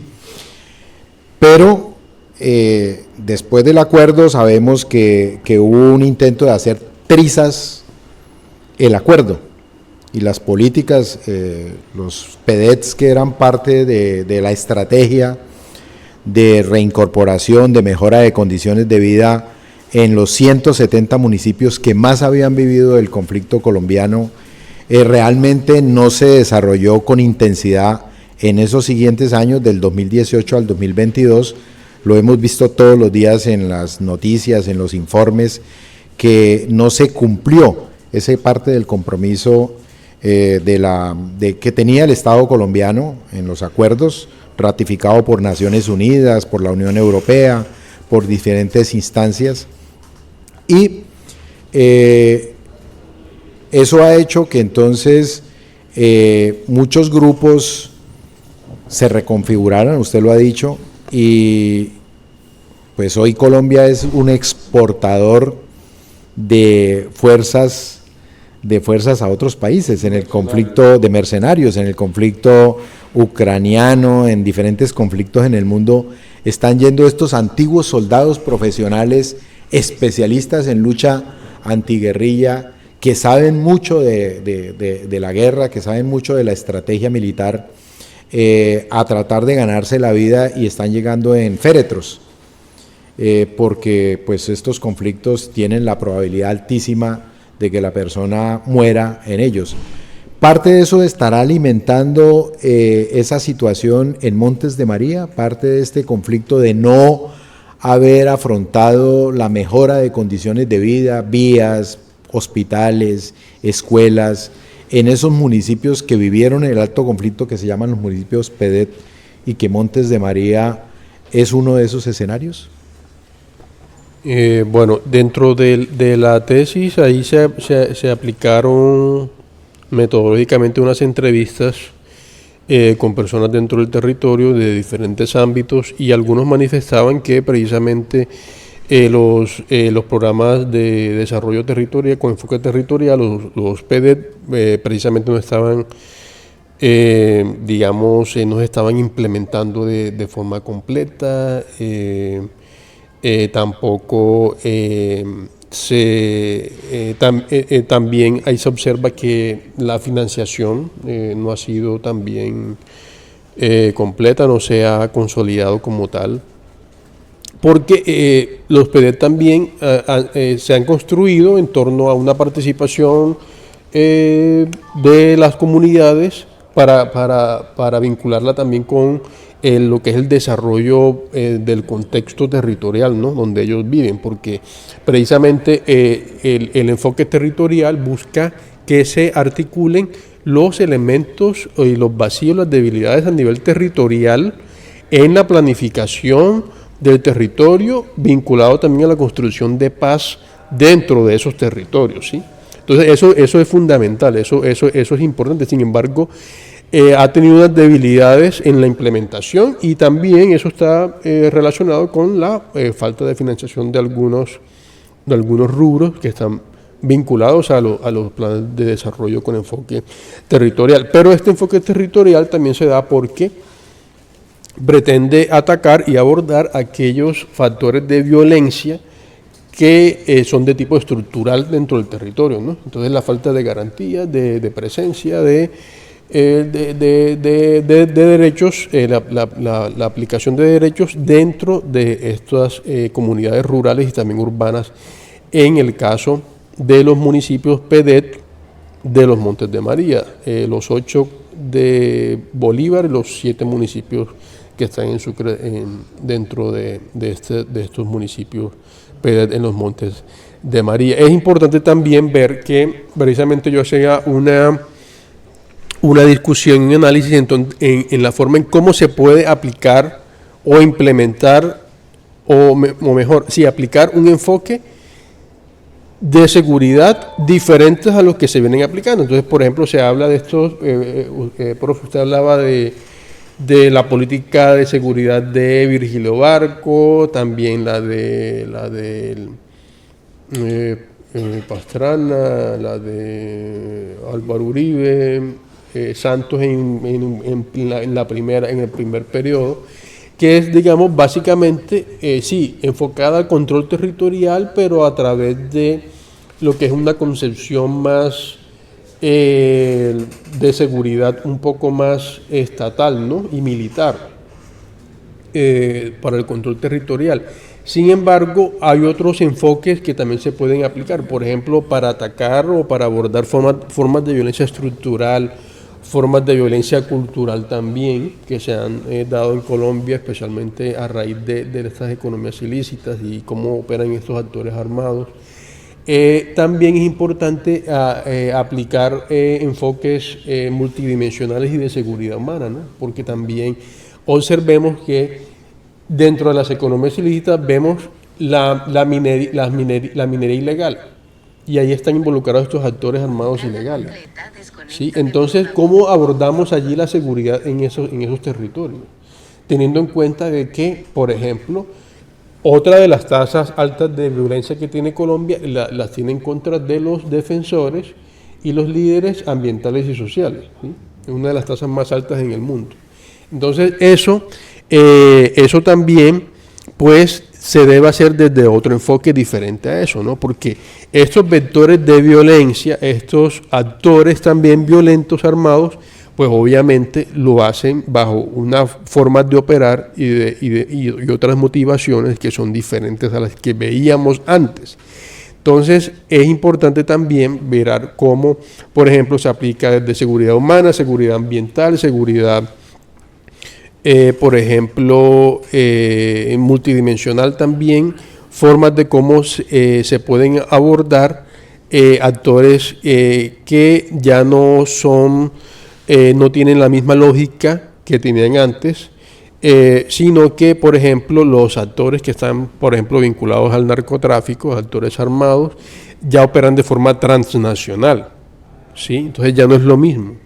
Pero después del acuerdo sabemos que hubo un intento de hacer trizas el acuerdo. Y las políticas, los PEDETs que eran parte de la estrategia de reincorporación, de mejora de condiciones de vida en los 170 municipios que más habían vivido el conflicto colombiano, realmente no se desarrolló con intensidad en esos siguientes años, del 2018 al 2022. Lo hemos visto todos los días en las noticias, en los informes, que no se cumplió esa parte del compromiso que tenía el Estado colombiano en los acuerdos ratificado por Naciones Unidas, por la Unión Europea, por diferentes instancias, y eso ha hecho que entonces muchos grupos se reconfiguraran, usted lo ha dicho, y pues hoy Colombia es un exportador de fuerzas a otros países, en el conflicto de mercenarios, en el conflicto ucraniano, en diferentes conflictos en el mundo, están yendo estos antiguos soldados profesionales, especialistas en lucha antiguerrilla, que saben mucho de la guerra, que saben mucho de la estrategia militar, a tratar de ganarse la vida, y están llegando en féretros, porque pues estos conflictos tienen la probabilidad altísima de que la persona muera en ellos. Parte de eso estará alimentando esa situación en Montes de María, parte de este conflicto de no haber afrontado la mejora de condiciones de vida, vías, hospitales, escuelas, en esos municipios que vivieron el alto conflicto, que se llaman los municipios PEDET, y que Montes de María es uno de esos escenarios. Bueno, dentro de la tesis ahí se aplicaron metodológicamente unas entrevistas con personas dentro del territorio de diferentes ámbitos, y algunos manifestaban que precisamente los programas de desarrollo territorial con enfoque territorial, los PEDET, precisamente no estaban, no se estaban implementando de forma completa. Tampoco también ahí se observa que la financiación no ha sido también completa, no se ha consolidado como tal, porque los PEDET también se han construido en torno a una participación de las comunidades para vincularla también con lo que es el desarrollo del contexto territorial, ¿no?, donde ellos viven, porque precisamente el enfoque territorial busca que se articulen los elementos y los vacíos, las debilidades a nivel territorial en la planificación del territorio, vinculado también a la construcción de paz dentro de esos territorios, ¿sí? Entonces eso es fundamental, eso es importante. Sin embargo, ha tenido unas debilidades en la implementación, y también eso está relacionado con la falta de financiación de algunos rubros que están vinculados a los planes de desarrollo con enfoque territorial. Pero este enfoque territorial también se da porque pretende atacar y abordar aquellos factores de violencia que son de tipo estructural dentro del territorio, ¿no? Entonces la falta de garantía, de presencia, de derechos, la aplicación de derechos dentro de estas comunidades rurales y también urbanas, en el caso de los municipios PEDET de los Montes de María, los 8 de Bolívar y los 7 municipios que están en Sucre, dentro de estos municipios PEDET en los Montes de María. Es importante también ver que precisamente yo hacía una discusión, un análisis en la forma en cómo se puede aplicar o implementar, o mejor, sí, aplicar un enfoque de seguridad diferentes a los que se vienen aplicando. Entonces, por ejemplo, se habla de estos, profe, usted hablaba de la política de seguridad de Virgilio Barco, también la de Pastrana, la de Álvaro Uribe, Santos en el primer periodo, que es, digamos, básicamente, sí, enfocada al control territorial, pero a través de lo que es una concepción más de seguridad un poco más estatal, ¿no? Y militar para el control territorial. Sin embargo, hay otros enfoques que también se pueden aplicar, por ejemplo, para atacar o para abordar formas de violencia estructural, formas de violencia cultural también, que se han dado en Colombia, especialmente a raíz de estas economías ilícitas y cómo operan estos actores armados. También es importante aplicar enfoques multidimensionales y de seguridad humana, ¿no? Porque también observemos que dentro de las economías ilícitas vemos la minería ilegal, y ahí están involucrados estos actores armados ilegales. ¿Sí? Entonces, ¿cómo abordamos allí la seguridad en esos territorios? Teniendo en cuenta de que, por ejemplo, otra de las tasas altas de violencia que tiene Colombia las tiene en contra de los defensores y los líderes ambientales y sociales, ¿sí? Es una de las tasas más altas en el mundo. Entonces, eso también, pues, se debe hacer desde otro enfoque diferente a eso, ¿no? Porque estos vectores de violencia, estos actores también violentos armados, pues obviamente lo hacen bajo una forma de operar y otras motivaciones que son diferentes a las que veíamos antes. Entonces, es importante también ver cómo, por ejemplo, se aplica desde seguridad humana, seguridad ambiental, seguridad, por ejemplo, multidimensional también, formas de cómo se pueden abordar actores que ya no son, no tienen la misma lógica que tenían antes, sino que, por ejemplo, los actores que están, por ejemplo, vinculados al narcotráfico, actores armados, ya operan de forma transnacional, ¿sí? Entonces ya no es lo mismo.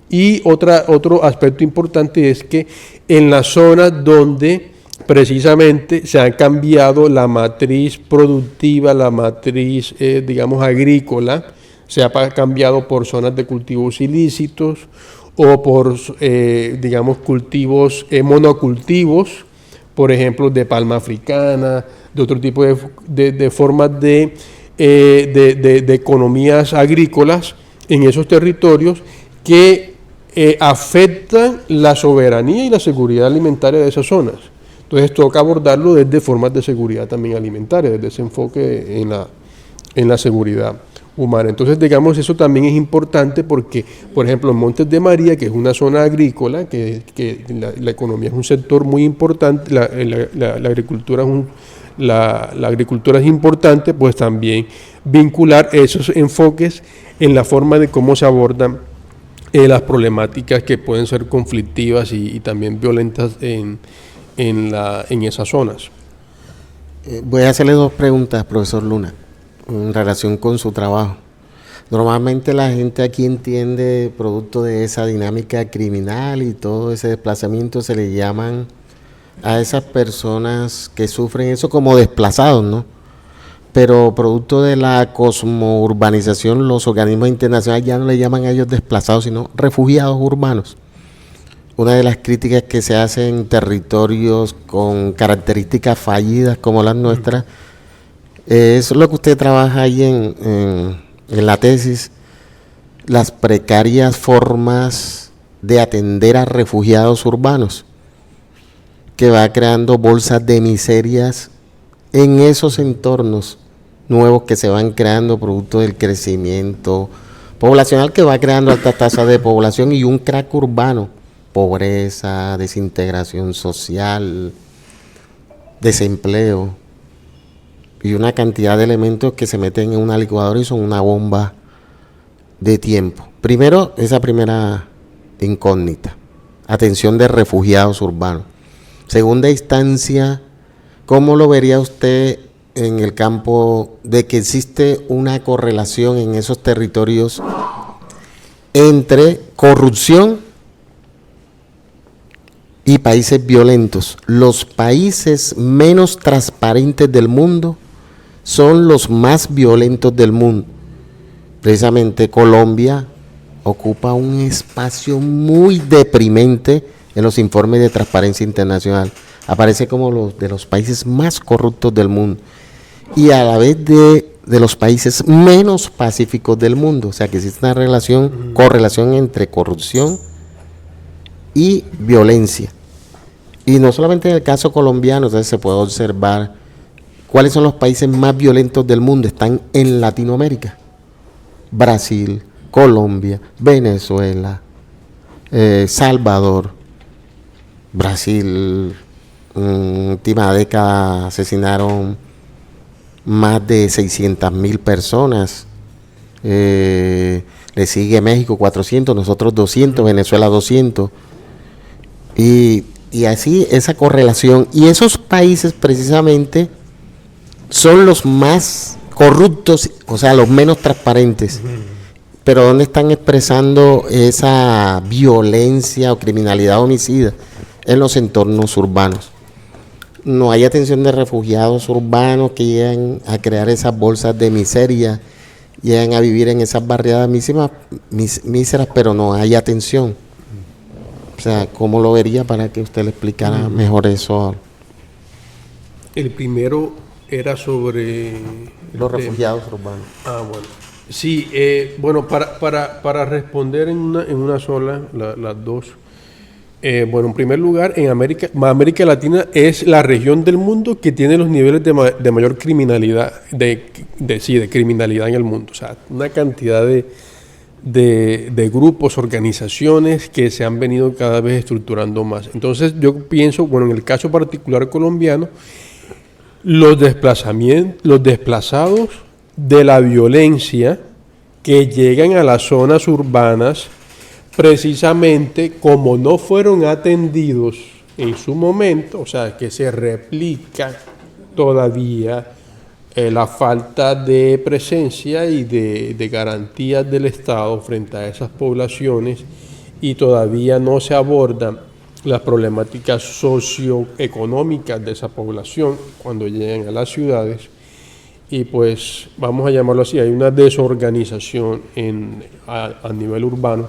Y otro aspecto importante es que en las zonas donde precisamente se ha cambiado la matriz productiva, la matriz, digamos, agrícola, se ha cambiado por zonas de cultivos ilícitos o por, digamos, cultivos, monocultivos, por ejemplo, de palma africana, de otro tipo de formas de economías agrícolas en esos territorios que afectan la soberanía y la seguridad alimentaria de esas zonas. Entonces toca abordarlo desde formas de seguridad también alimentaria, desde ese enfoque en la seguridad humana. Entonces, digamos, eso también es importante porque, por ejemplo, en Montes de María, que es una zona agrícola, que la economía es un sector muy importante, la agricultura la agricultura es importante, pues también vincular esos enfoques en la forma de cómo se abordan las problemáticas que pueden ser conflictivas y también violentas en esas zonas. Voy a hacerle 2 preguntas, profesor Luna, en relación con su trabajo. Normalmente la gente aquí entiende, producto de esa dinámica criminal y todo ese desplazamiento, se le llaman a esas personas que sufren eso como desplazados, ¿no? Pero producto de la cosmourbanización, los organismos internacionales ya no le llaman a ellos desplazados, sino refugiados urbanos. una de las críticas que se hacen en territorios con características fallidas como las nuestras, eso es lo que usted trabaja ahí en la tesis, las precarias formas de atender a refugiados urbanos, que va creando bolsas de miserias en esos entornos nuevos que se van creando producto del crecimiento poblacional, que va creando altas tasas de población y un crack urbano, pobreza, desintegración social, desempleo y una cantidad de elementos que se meten en una licuadora y son una bomba de tiempo. Primero, esa primera incógnita, atención de refugiados urbanos. Segunda instancia, ¿cómo lo vería usted en el campo de que existe una correlación en esos territorios entre corrupción y países violentos? Los países menos transparentes del mundo son los más violentos del mundo. Precisamente Colombia ocupa un espacio muy deprimente en los informes de Transparencia Internacional. Aparece como los de los países más corruptos del mundo y a la vez de los países menos pacíficos del mundo. O sea que existe una correlación entre corrupción y violencia. Y no solamente en el caso colombiano, entonces se puede observar cuáles son los países más violentos del mundo. Están en Latinoamérica: Brasil, Colombia, Venezuela, Salvador. Brasil, última década asesinaron más de 600,000 personas. Le sigue México 400, nosotros 200, Venezuela 200. Y así esa correlación. Y esos países precisamente son los más corruptos, o sea, los menos transparentes. Pero ¿dónde están expresando esa violencia o criminalidad homicida? En los entornos urbanos. No hay atención de refugiados urbanos que llegan a crear esas bolsas de miseria, llegan a vivir en esas barriadas míseras, pero no hay atención. O sea, ¿cómo lo vería para que usted le explicara mejor eso? El primero era sobre los refugiados urbanos. Bueno. Sí, bueno, para responder en una sola, las dos. Bueno, en primer lugar, en América Latina es la región del mundo que tiene los niveles de mayor criminalidad, de criminalidad en el mundo. O sea, una cantidad de grupos, organizaciones que se han venido cada vez estructurando más. Entonces, yo pienso, bueno, en el caso particular colombiano, los desplazados de la violencia que llegan a las zonas urbanas, precisamente como no fueron atendidos en su momento, o sea, que se replica todavía la falta de presencia y de garantías del Estado frente a esas poblaciones, y todavía no se abordan las problemáticas socioeconómicas de esa población cuando llegan a las ciudades. Y pues, vamos a llamarlo así, hay una desorganización a nivel urbano.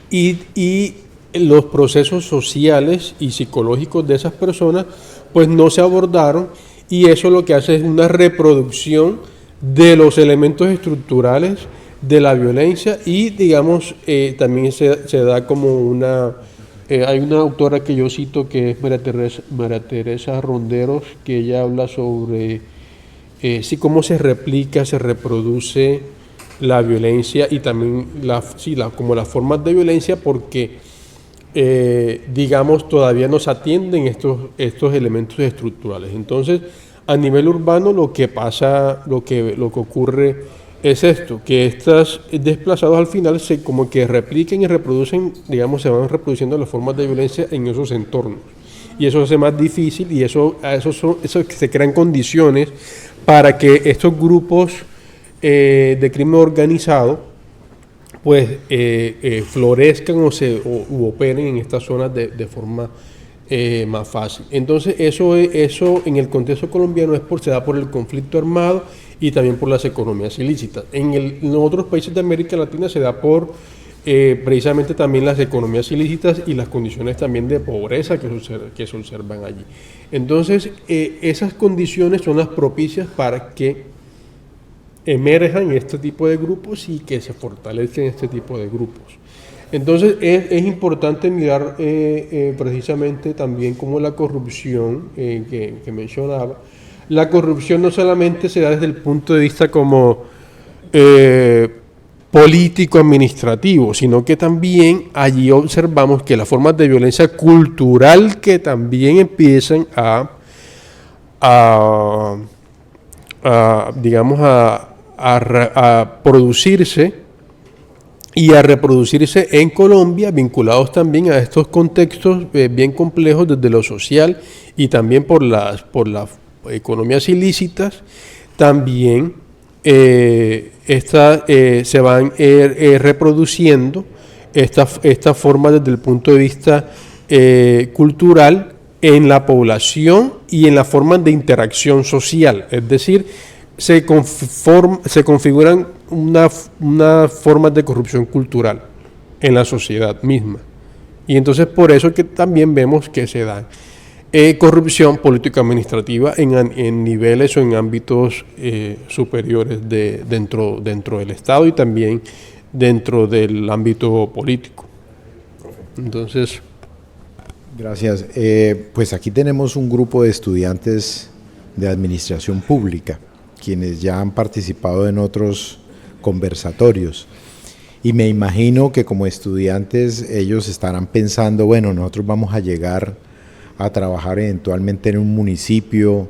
Y los procesos sociales y psicológicos de esas personas pues no se abordaron, y eso lo que hace es una reproducción de los elementos estructurales de la violencia. Y digamos, también se da como hay una autora que yo cito que es María Teresa Ronderos, que ella habla sobre cómo se replica, se reproduce la violencia, y también como las formas de violencia, porque digamos todavía no se atienden estos elementos estructurales. Entonces, a nivel urbano lo que pasa, lo que ocurre es esto, que estos desplazados al final se como que repliquen y reproducen, digamos, se van reproduciendo las formas de violencia en esos entornos, y eso hace más difícil, y eso se crean condiciones para que estos grupos de crimen organizado pues florezcan u operen en estas zonas de forma más fácil. Entonces eso en el contexto colombiano se da por el conflicto armado y también por las economías ilícitas. En otros países de América Latina se da por precisamente también las economías ilícitas y las condiciones también de pobreza que se observan allí. Entonces, esas condiciones son las propicias para que emerjan este tipo de grupos y que se fortalecen este tipo de grupos. Entonces, es importante mirar precisamente también como la corrupción que mencionaba. La corrupción no solamente se da desde el punto de vista como político-administrativo, sino que también allí observamos que las formas de violencia cultural que también empiezan digamos, a producirse y a reproducirse en Colombia, vinculados también a estos contextos bien complejos desde lo social y también por las economías ilícitas, también se van reproduciendo esta forma desde el punto de vista cultural en la población y en la forma de interacción social, es decir, se configuran una forma de corrupción cultural en la sociedad misma. Y entonces por eso que también vemos que se da corrupción político-administrativa en niveles o en ámbitos superiores dentro del Estado y también dentro del ámbito político. Entonces... Gracias. Pues aquí tenemos un grupo de estudiantes de administración pública, quienes ya han participado en otros conversatorios. Y me imagino que como estudiantes ellos estarán pensando, bueno, nosotros vamos a llegar a trabajar eventualmente en un municipio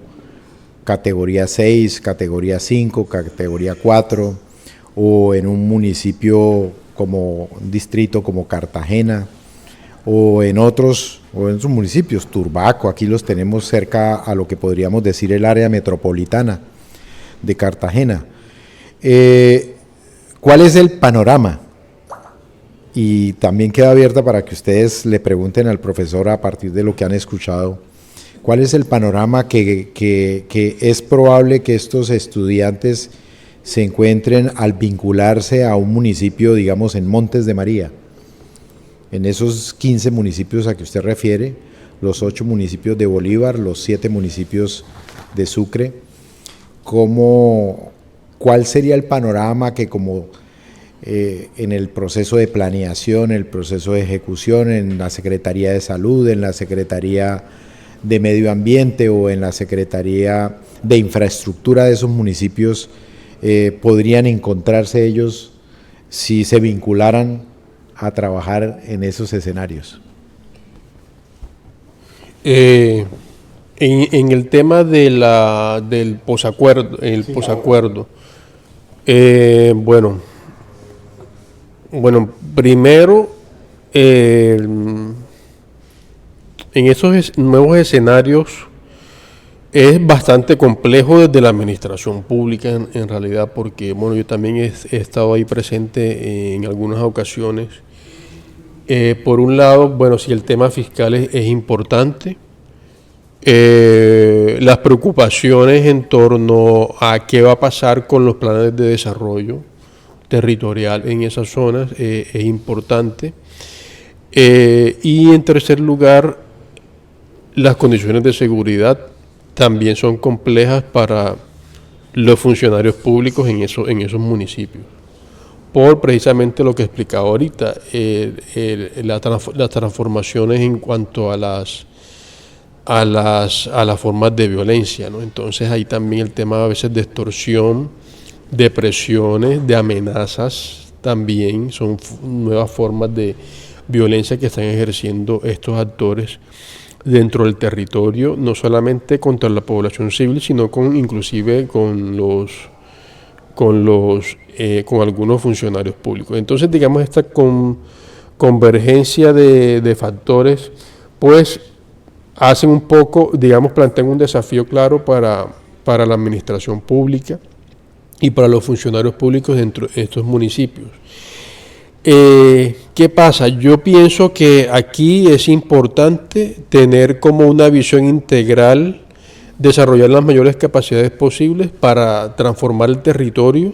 categoría 6, categoría 5, categoría 4, o en un municipio como un distrito como Cartagena, o en otros municipios, Turbaco, aquí los tenemos cerca a lo que podríamos decir el área metropolitana de Cartagena. ¿Cuál es el panorama? Y también queda abierta para que ustedes le pregunten al profesor a partir de lo que han escuchado, ¿cuál es el panorama que es probable que estos estudiantes se encuentren al vincularse a un municipio, digamos, en Montes de María? En esos 15 municipios a que usted refiere, los 8 municipios de Bolívar, los 7 municipios de Sucre, ¿cuál sería el panorama que como en el proceso de planeación, el proceso de ejecución, en la Secretaría de Salud, en la Secretaría de Medio Ambiente o en la Secretaría de Infraestructura de esos municipios podrían encontrarse ellos si se vincularan a trabajar en esos escenarios? En el tema del posacuerdo, bueno, primero, en esos nuevos escenarios es bastante complejo desde la administración pública en realidad, porque bueno, yo también he estado ahí presente en algunas ocasiones. Por un lado, bueno, si el tema fiscal es importante, las preocupaciones en torno a qué va a pasar con los planes de desarrollo territorial en esas zonas es importante. Y en tercer lugar, las condiciones de seguridad también son complejas para los funcionarios públicos en esos municipios, por precisamente lo que explicaba ahorita, las transformaciones en cuanto a las formas de violencia, ¿no? Entonces ahí también el tema a veces de extorsión, de presiones, de amenazas, también son nuevas formas de violencia que están ejerciendo estos actores dentro del territorio, no solamente contra la población civil, sino inclusive con algunos funcionarios públicos. Entonces, digamos, esta convergencia de factores, pues, hacen un poco, digamos, plantean un desafío claro para la administración pública y para los funcionarios públicos dentro de estos municipios. ¿Qué pasa? Yo pienso que aquí es importante tener como una visión integral, desarrollar las mayores capacidades posibles para transformar el territorio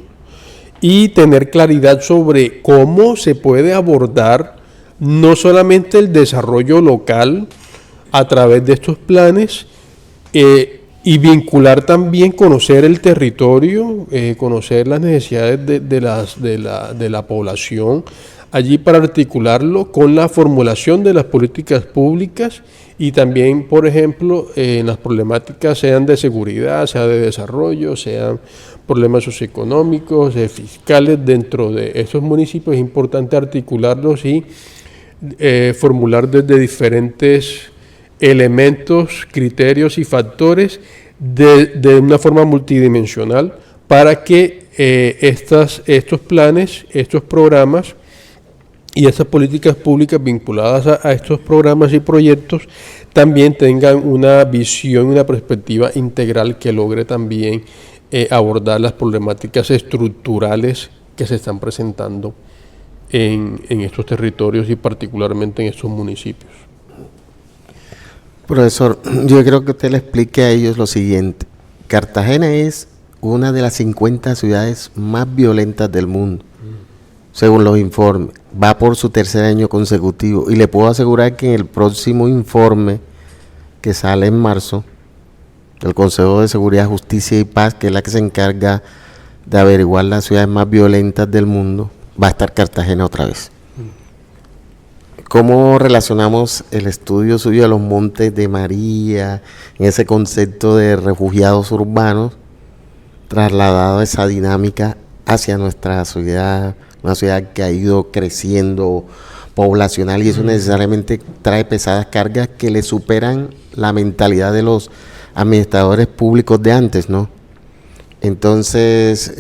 y tener claridad sobre cómo se puede abordar no solamente el desarrollo local a través de estos planes, y vincular también, conocer el territorio, conocer las necesidades de la población allí para articularlo con la formulación de las políticas públicas y también, por ejemplo, en las problemáticas sean de seguridad, sea de desarrollo, sean problemas socioeconómicos, fiscales dentro de esos municipios. Es importante articularlos y formular desde diferentes elementos, criterios y factores de una forma multidimensional para que estos planes, estos programas y estas políticas públicas vinculadas a estos programas y proyectos también tengan una visión, una perspectiva integral que logre también abordar las problemáticas estructurales que se están presentando en estos territorios y particularmente en estos municipios. Profesor, yo creo que usted le explique a ellos lo siguiente. Cartagena es una de las 50 ciudades más violentas del mundo, según los informes. Va por su tercer año consecutivo y le puedo asegurar que en el próximo informe que sale en marzo del Consejo de Seguridad, Justicia y Paz, que es la que se encarga de averiguar las ciudades más violentas del mundo, va a estar Cartagena otra vez. ¿Cómo relacionamos el estudio suyo de los Montes de María, en ese concepto de refugiados urbanos, trasladado a esa dinámica hacia nuestra ciudad, una ciudad que ha ido creciendo poblacional y eso necesariamente trae pesadas cargas que le superan la mentalidad de los administradores públicos de antes, ¿no? Entonces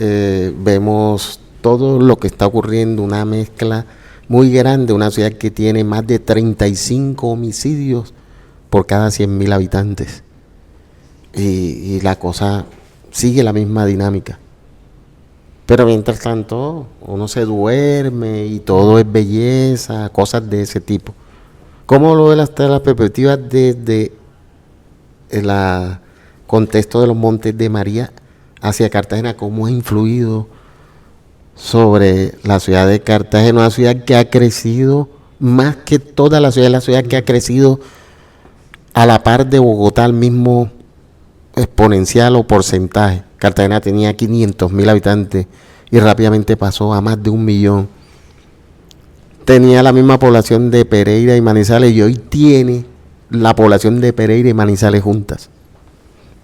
vemos todo lo que está ocurriendo, una mezcla muy grande, una ciudad que tiene más de 35 homicidios por cada 100.000 habitantes. Y la cosa sigue la misma dinámica. Pero mientras tanto, uno se duerme y todo es belleza, cosas de ese tipo. ¿Cómo lo ve las perspectivas desde el contexto de los Montes de María hacia Cartagena? ¿Cómo ha influido sobre la ciudad de Cartagena, una ciudad que ha crecido más que toda la ciudad que ha crecido a la par de Bogotá al mismo exponencial o porcentaje? Cartagena tenía 500.000 habitantes y rápidamente pasó a más de 1 millón. Tenía la misma población de Pereira y Manizales y hoy tiene la población de Pereira y Manizales juntas.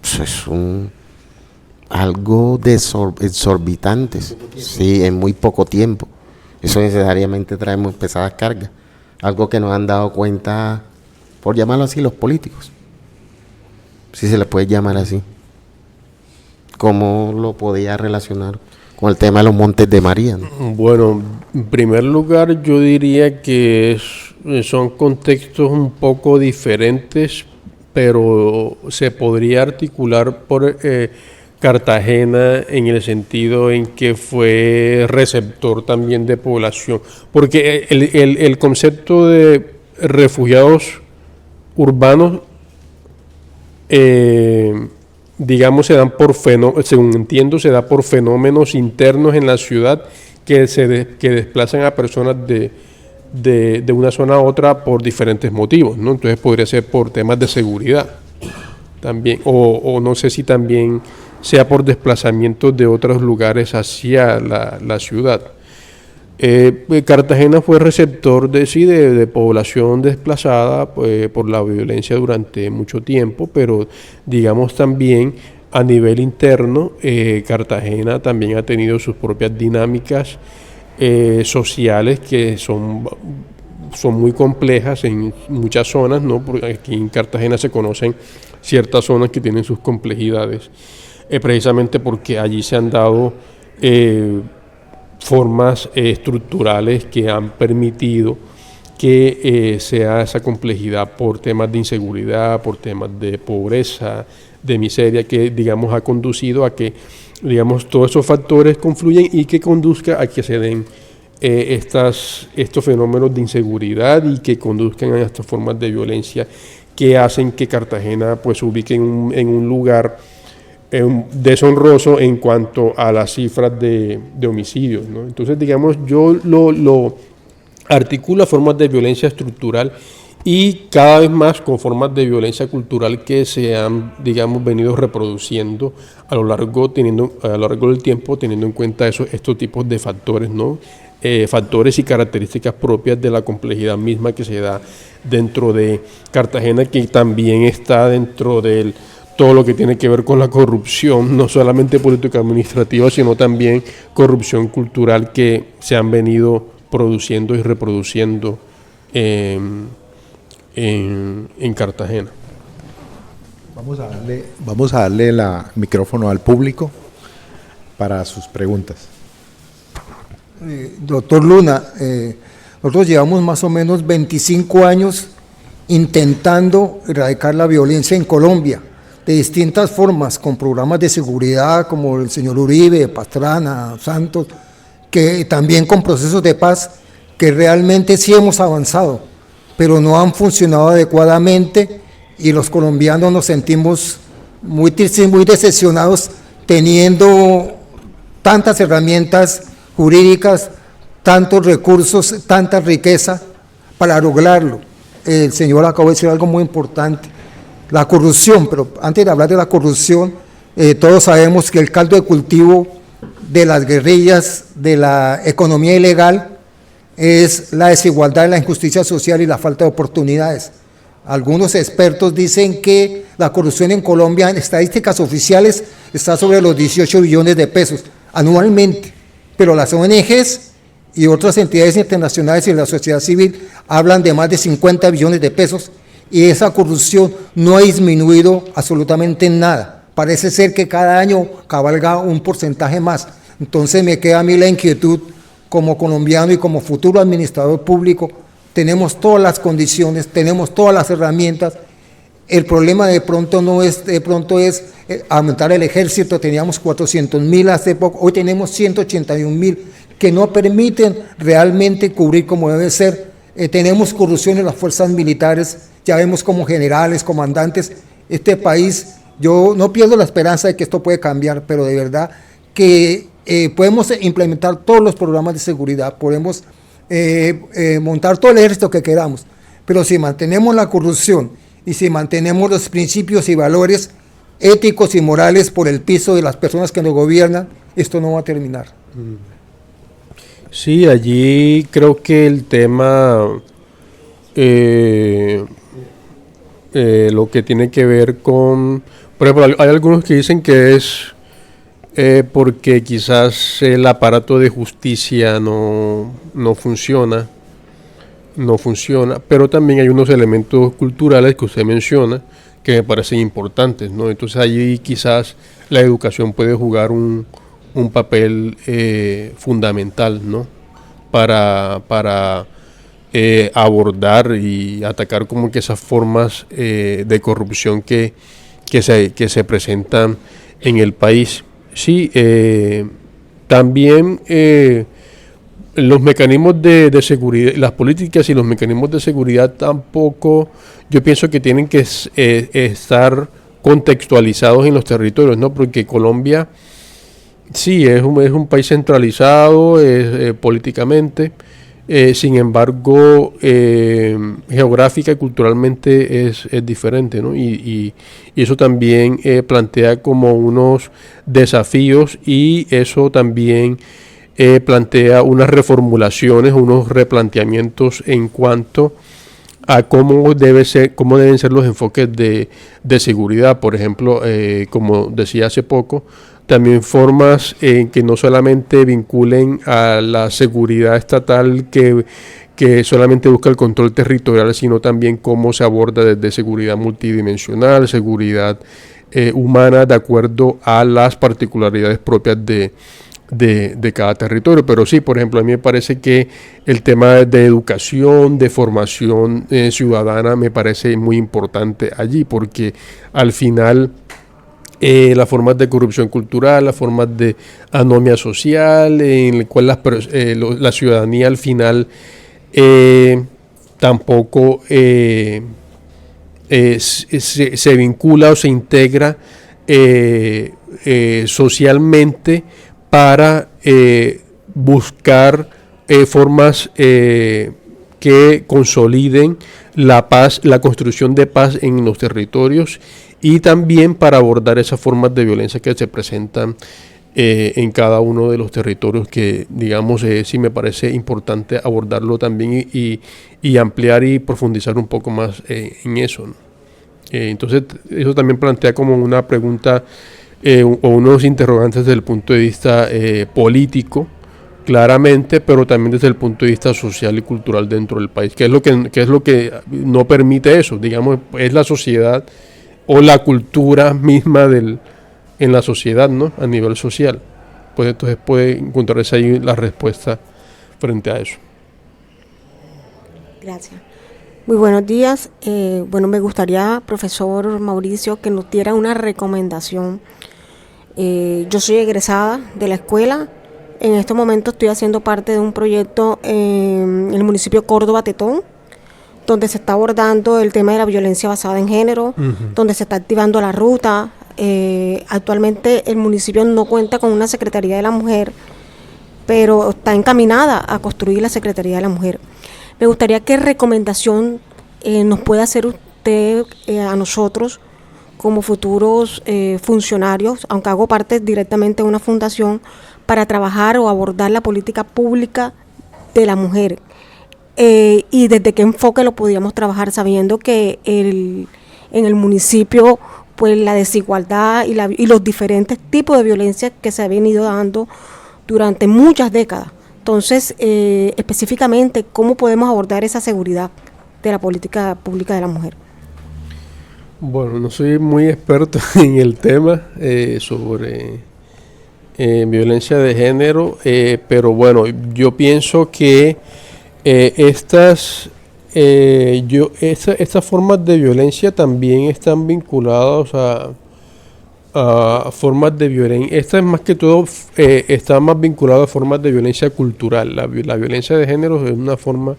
Eso es algo exorbitante, sí, en muy poco tiempo. Eso necesariamente trae muy pesadas cargas, algo que nos han dado cuenta, por llamarlo así, los políticos, si se le puede llamar así. ¿Cómo lo podía relacionar con el tema de los Montes de María, ¿no? Bueno, en primer lugar yo diría que son contextos un poco diferentes, pero se podría articular por Cartagena en el sentido en que fue receptor también de población, porque el concepto de refugiados urbanos, digamos, se dan por según entiendo, se da por fenómenos internos en la ciudad que desplazan a personas de una zona a otra por diferentes motivos, ¿no? Entonces podría ser por temas de seguridad también, o no sé si también sea por desplazamiento de otros lugares hacia la ciudad. Cartagena fue receptor de población desplazada por la violencia durante mucho tiempo, pero digamos también a nivel interno, Cartagena también ha tenido sus propias dinámicas sociales que son muy complejas en muchas zonas, ¿no? Porque aquí en Cartagena se conocen ciertas zonas que tienen sus complejidades. Precisamente porque allí se han dado formas estructurales que han permitido que sea esa complejidad por temas de inseguridad, por temas de pobreza, de miseria, que digamos ha conducido a que digamos todos esos factores confluyen y que conduzca a que se den estos fenómenos de inseguridad y que conduzcan a estas formas de violencia que hacen que Cartagena pues se ubique en un lugar deshonroso en cuanto a las cifras de homicidios, ¿no? Entonces, digamos, yo lo articula formas de violencia estructural y cada vez más con formas de violencia cultural que se han, digamos, venido reproduciendo a lo largo del tiempo, teniendo en cuenta estos tipos de factores, ¿no? Factores y características propias de la complejidad misma que se da dentro de Cartagena, que también está dentro del todo lo que tiene que ver con la corrupción, no solamente política administrativa, sino también corrupción cultural que se han venido produciendo y reproduciendo en Cartagena. Vamos a darle el micrófono al público para sus preguntas. Doctor Luna, nosotros llevamos más o menos 25 años intentando erradicar la violencia en Colombia, de distintas formas, con programas de seguridad como el señor Uribe, Pastrana, Santos, que también con procesos de paz que realmente sí hemos avanzado, pero no han funcionado adecuadamente y los colombianos nos sentimos muy tristes, muy decepcionados teniendo tantas herramientas jurídicas, tantos recursos, tanta riqueza para lograrlo. El señor acabó de decir algo muy importante, la corrupción, pero antes de hablar de la corrupción, todos sabemos que el caldo de cultivo de las guerrillas, de la economía ilegal, es la desigualdad, la injusticia social y la falta de oportunidades. Algunos expertos dicen que la corrupción en Colombia, en estadísticas oficiales, está sobre los 18 billones de pesos anualmente, pero las ONGs y otras entidades internacionales y la sociedad civil hablan de más de 50 billones de pesos y esa corrupción no ha disminuido absolutamente en nada. Parece ser que cada año cabalga un porcentaje más. Entonces me queda a mí la inquietud como colombiano y como futuro administrador público. Tenemos todas las condiciones, tenemos todas las herramientas. El problema de pronto es aumentar el ejército. Teníamos 400.000 hace poco, hoy tenemos 181.000 que no permiten realmente cubrir como debe ser. Tenemos corrupción en las fuerzas militares, ya vemos como generales, comandantes. Este país, yo no pierdo la esperanza de que esto puede cambiar, pero de verdad que podemos implementar todos los programas de seguridad, podemos montar todo el ejército que queramos, pero si mantenemos la corrupción y si mantenemos los principios y valores éticos y morales por el piso de las personas que nos gobiernan, esto no va a terminar. Sí, allí creo que el tema, lo que tiene que ver con, por ejemplo, hay algunos que dicen que es porque quizás el aparato de justicia no funciona, pero también hay unos elementos culturales que usted menciona que me parecen importantes, ¿no? Entonces allí quizás la educación puede jugar un papel fundamental, ¿no? Para abordar y atacar como que esas formas de corrupción que se presentan en el país. Sí, también los mecanismos de seguridad, las políticas y los mecanismos de seguridad tampoco, yo pienso que tienen que estar contextualizados en los territorios, ¿no? Porque Colombia sí es un país centralizado políticamente, sin embargo geográfica y culturalmente es diferente, ¿no? Y eso también plantea como unos desafíos y eso también plantea unas reformulaciones, unos replanteamientos en cuanto a cómo deben ser los enfoques de seguridad. Por ejemplo, como decía hace poco, también formas que no solamente vinculen a la seguridad estatal que solamente busca el control territorial, sino también cómo se aborda desde seguridad multidimensional, seguridad humana, de acuerdo a las particularidades propias de cada territorio. Pero sí, por ejemplo, a mí me parece que el tema de educación, de formación ciudadana, me parece muy importante allí, porque al final las formas de corrupción cultural, las formas de anomia social, en el cual la ciudadanía al final tampoco se vincula o se integra socialmente para buscar formas que consoliden la paz, la construcción de paz en los territorios, y también para abordar esas formas de violencia que se presentan en cada uno de los territorios, que digamos sí me parece importante abordarlo también y ampliar y profundizar un poco más en eso, ¿no? Entonces eso también plantea como una pregunta o unos interrogantes desde el punto de vista político, claramente, pero también desde el punto de vista social y cultural dentro del país. ¿Qué es lo que no permite eso? Digamos, es la sociedad o la cultura misma en la sociedad, ¿no? A nivel social. Pues entonces puede encontrarse ahí la respuesta frente a eso. Gracias. Muy buenos días. Bueno, me gustaría, profesor Mauricio, que nos diera una recomendación. Yo soy egresada de la escuela. En estos momentos estoy haciendo parte de un proyecto en el municipio Córdoba Tetón, donde se está abordando el tema de la violencia basada en género, donde se está activando la ruta. Actualmente el municipio no cuenta con una Secretaría de la Mujer, pero está encaminada a construir la Secretaría de la Mujer. Me gustaría qué recomendación nos puede hacer usted a nosotros como futuros funcionarios, aunque hago parte directamente de una fundación, para trabajar o abordar la política pública de la mujer. Y desde qué enfoque lo podríamos trabajar, sabiendo que en el municipio pues la desigualdad y los diferentes tipos de violencia que se ha venido dando durante muchas décadas. Entonces, específicamente, ¿cómo podemos abordar esa seguridad de la política pública de la mujer? Bueno, no soy muy experto en el tema sobre violencia de género, pero bueno, yo pienso que estas formas de violencia también están vinculadas a formas de violencia. Esta es más que todo, está más vinculada a formas de violencia cultural. La violencia de género es una forma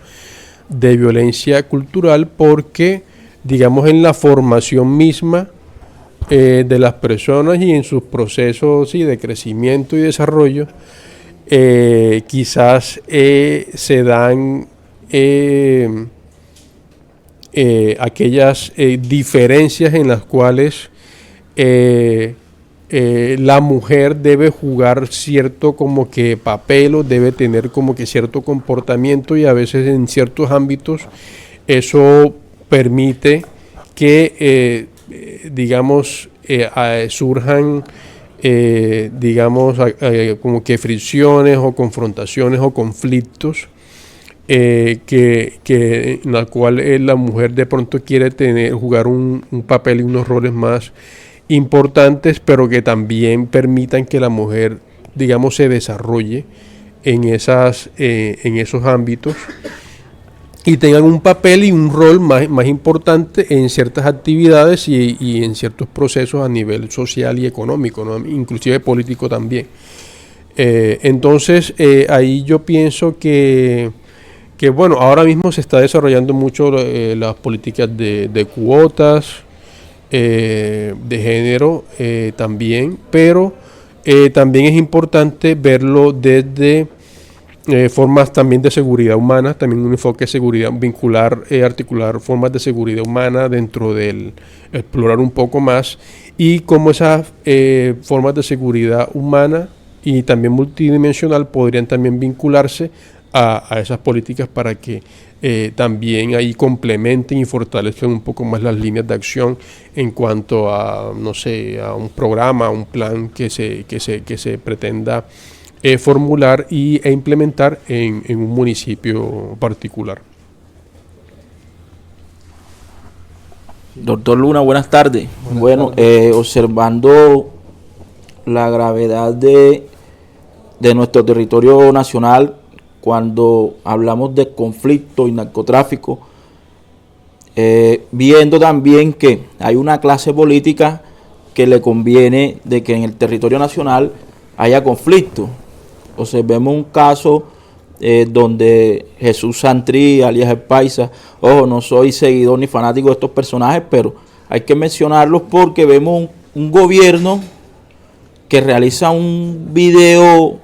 de violencia cultural porque, digamos, en la formación misma de las personas y en sus procesos de crecimiento y desarrollo, quizás se dan aquellas diferencias en las cuales la mujer debe jugar cierto como que papel, o debe tener como que cierto comportamiento, y a veces en ciertos ámbitos eso permite que digamos surjan digamos como que fricciones o confrontaciones o conflictos que en la cual la mujer de pronto quiere jugar un papel y unos roles más importantes, pero que también permitan que la mujer, digamos, se desarrolle en esos ámbitos y tengan un papel y un rol más importante en ciertas actividades y en ciertos procesos a nivel social y económico, ¿no? Inclusive político también. Entonces, ahí yo pienso que bueno, ahora mismo se está desarrollando mucho las políticas de cuotas, de género también, pero también es importante verlo desde formas también de seguridad humana, también un enfoque de seguridad, vincular, articular formas de seguridad humana dentro del explorar un poco más, y cómo esas formas de seguridad humana y también multidimensional podrían también vincularse a esas políticas para que también ahí complementen y fortalezcan un poco más las líneas de acción en cuanto a, no sé, a un programa, un plan que se pretenda formular e implementar en un municipio particular. Doctor Luna, buenas tardes. Bueno, observando la gravedad de nuestro territorio nacional, cuando hablamos de conflicto y narcotráfico, viendo también que hay una clase política que le conviene de que en el territorio nacional haya conflicto. Observemos un caso donde Jesús Santrí, alias El Paisa, ojo, no soy seguidor ni fanático de estos personajes, pero hay que mencionarlos porque vemos un gobierno que realiza un video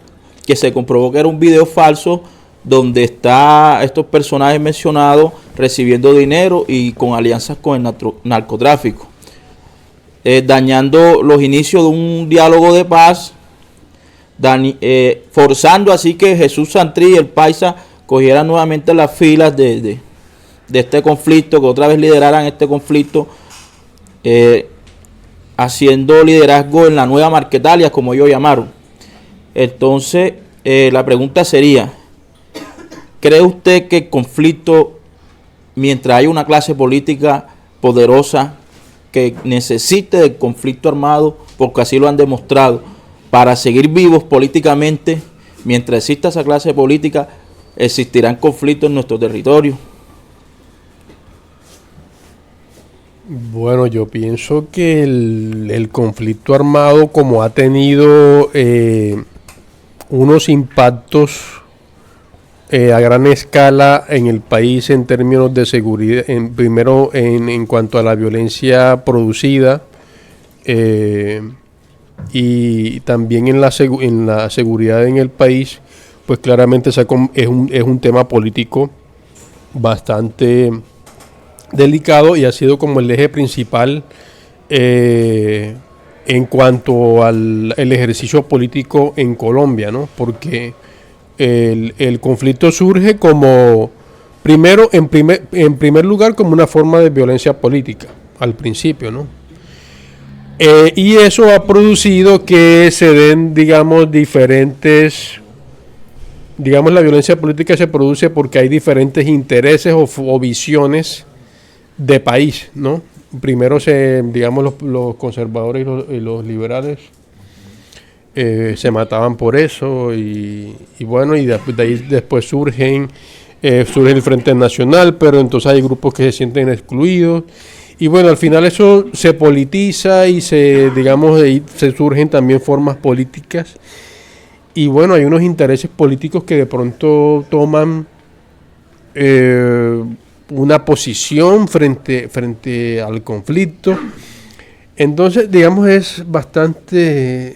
que se comprobó que era un video falso, donde está estos personajes mencionados recibiendo dinero y con alianzas con el narcotráfico, dañando los inicios de un diálogo de paz, forzando así que Jesús Santrí y el Paisa cogieran nuevamente las filas de este conflicto, que otra vez lideraran este conflicto, haciendo liderazgo en la nueva Marquetalia, como ellos llamaron. Entonces, la pregunta sería, ¿cree usted que el conflicto, mientras haya una clase política poderosa que necesite del conflicto armado, porque así lo han demostrado, para seguir vivos políticamente, mientras exista esa clase política, existirán conflictos en nuestro territorio? Bueno, yo pienso que el conflicto armado, como ha tenido unos impactos a gran escala en el país en términos de seguridad, primero en cuanto a la violencia producida, y también en la seguridad en el país, pues claramente es un tema político bastante delicado y ha sido como el eje principal en cuanto al ejercicio político en Colombia, ¿no? Porque el conflicto surge como, primero, en primer lugar, como una forma de violencia política, al principio, ¿no? Y eso ha producido que se den, digamos, la violencia política se produce porque hay diferentes intereses o visiones de país, ¿no? Primero los conservadores y los liberales se mataban por eso y bueno, y de ahí después surge el Frente Nacional, pero entonces hay grupos que se sienten excluidos y bueno, al final eso se politiza y de ahí se surgen también formas políticas y bueno, hay unos intereses políticos que de pronto toman una posición frente al conflicto. Entonces, digamos, es bastante,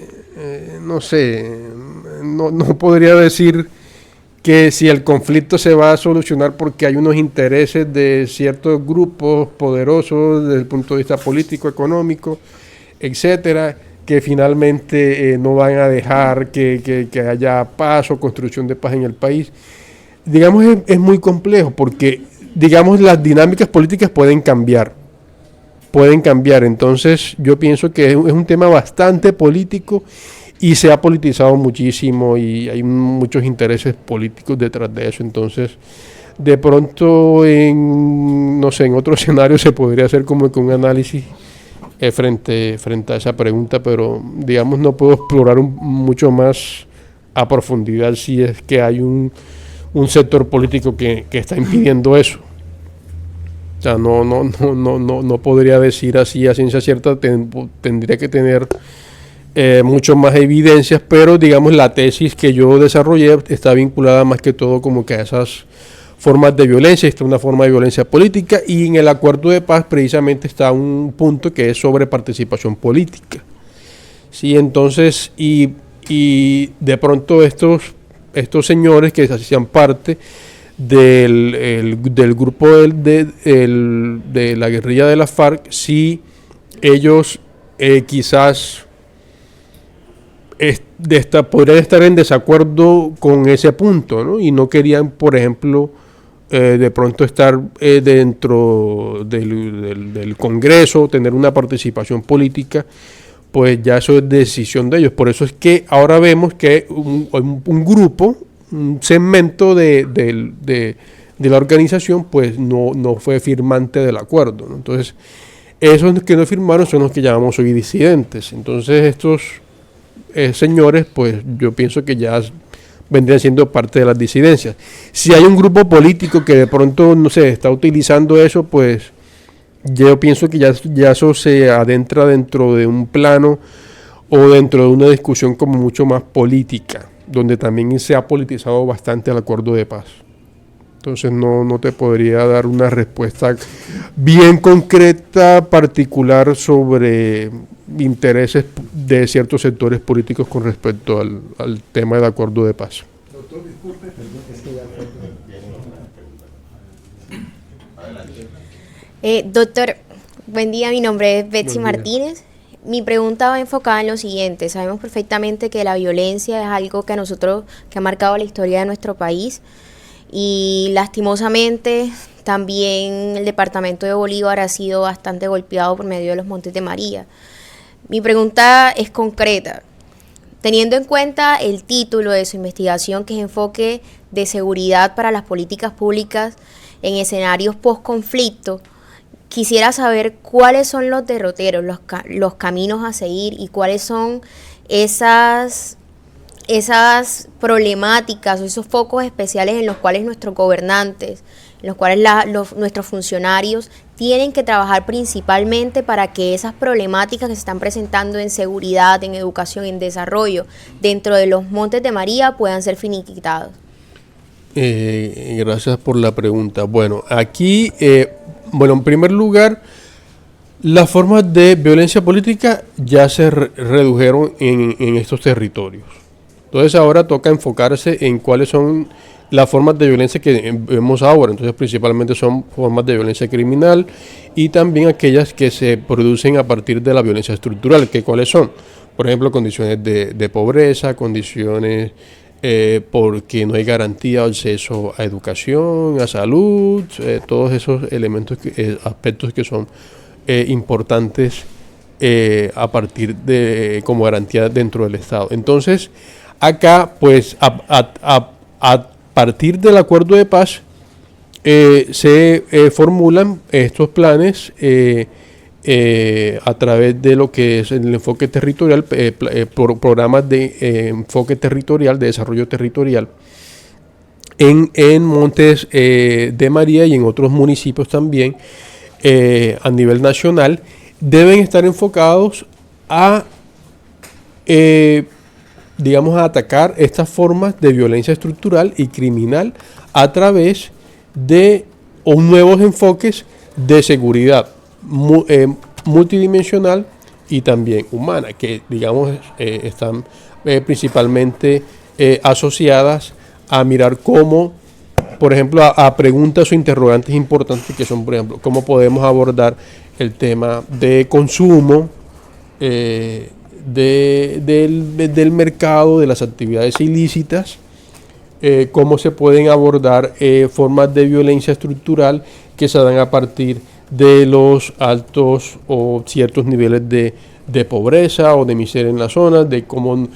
no podría decir que si el conflicto se va a solucionar porque hay unos intereses de ciertos grupos poderosos desde el punto de vista político, económico, etcétera, que finalmente no van a dejar que haya paz o construcción de paz en el país. Digamos, es muy complejo porque digamos, las dinámicas políticas pueden cambiar. Entonces, yo pienso que es un tema bastante político y se ha politizado muchísimo y hay muchos intereses políticos detrás de eso. Entonces, de pronto, en otro escenario se podría hacer como que un análisis frente a esa pregunta, pero, digamos, no puedo explorar mucho más a profundidad si es que hay un sector político que está impidiendo eso. O sea, no podría decir así a ciencia cierta, tendría que tener mucho más evidencias, pero digamos la tesis que yo desarrollé está vinculada más que todo como que a esas formas de violencia. Está una forma de violencia política y en el acuerdo de paz precisamente está un punto que es sobre participación política. Sí, entonces, y de pronto estos señores que hacían parte del grupo de la guerrilla de la FARC, sí, ellos quizás podrían estar en desacuerdo con ese punto, ¿no? Y no querían, por ejemplo, de pronto estar dentro del Congreso, tener una participación política, pues ya eso es decisión de ellos. Por eso es que ahora vemos que un grupo, un segmento de la organización, pues no fue firmante del acuerdo, ¿no? Entonces, esos que no firmaron son los que llamamos hoy disidentes. Entonces, estos señores, pues yo pienso que ya vendrían siendo parte de las disidencias. Si hay un grupo político que de pronto, no sé, está utilizando eso, pues yo pienso que ya eso se adentra dentro de un plano o dentro de una discusión como mucho más política, donde también se ha politizado bastante el acuerdo de paz. Entonces no te podría dar una respuesta bien concreta, particular sobre intereses de ciertos sectores políticos con respecto al tema del acuerdo de paz. Doctor, disculpe, es que ya doctor, buen día, mi nombre es Betsy Martínez. Mi pregunta va enfocada en lo siguiente. Sabemos perfectamente que la violencia es algo que ha marcado la historia de nuestro país, y lastimosamente también el departamento de Bolívar ha sido bastante golpeado por medio de los Montes de María. Mi pregunta es concreta. Teniendo en cuenta el título de su investigación, que es Enfoque de Seguridad para las Políticas Públicas en Escenarios Post-Conflicto, quisiera saber cuáles son los derroteros, los caminos a seguir, y cuáles son esas problemáticas o esos focos especiales en los cuales nuestros gobernantes, en los cuales nuestros funcionarios tienen que trabajar principalmente para que esas problemáticas que se están presentando en seguridad, en educación, en desarrollo dentro de los Montes de María puedan ser finiquitados. Gracias por la pregunta. Bueno, aquí, en primer lugar, las formas de violencia política ya se redujeron en estos territorios. Entonces ahora toca enfocarse en cuáles son las formas de violencia que vemos ahora. Entonces principalmente son formas de violencia criminal y también aquellas que se producen a partir de la violencia estructural, que cuáles son. Por ejemplo, condiciones de pobreza, condiciones porque no hay garantía de acceso a educación, a salud, todos esos elementos, aspectos que son importantes a partir de como garantía dentro del Estado. Entonces, acá, pues, a partir del acuerdo de paz, se formulan estos planes a través de lo que es el enfoque territorial, programas de enfoque territorial, de desarrollo territorial, en Montes de María y en otros municipios también a nivel nacional, deben estar enfocados a a atacar estas formas de violencia estructural y criminal a través de nuevos enfoques de seguridad multidimensional y también humana, que están principalmente asociadas a mirar cómo, por ejemplo, a preguntas o interrogantes importantes que son, por ejemplo, cómo podemos abordar el tema de consumo, del mercado, de las actividades ilícitas, cómo se pueden abordar formas de violencia estructural que se dan a partir de los altos o ciertos niveles de pobreza o de miseria en las zonas, de cómo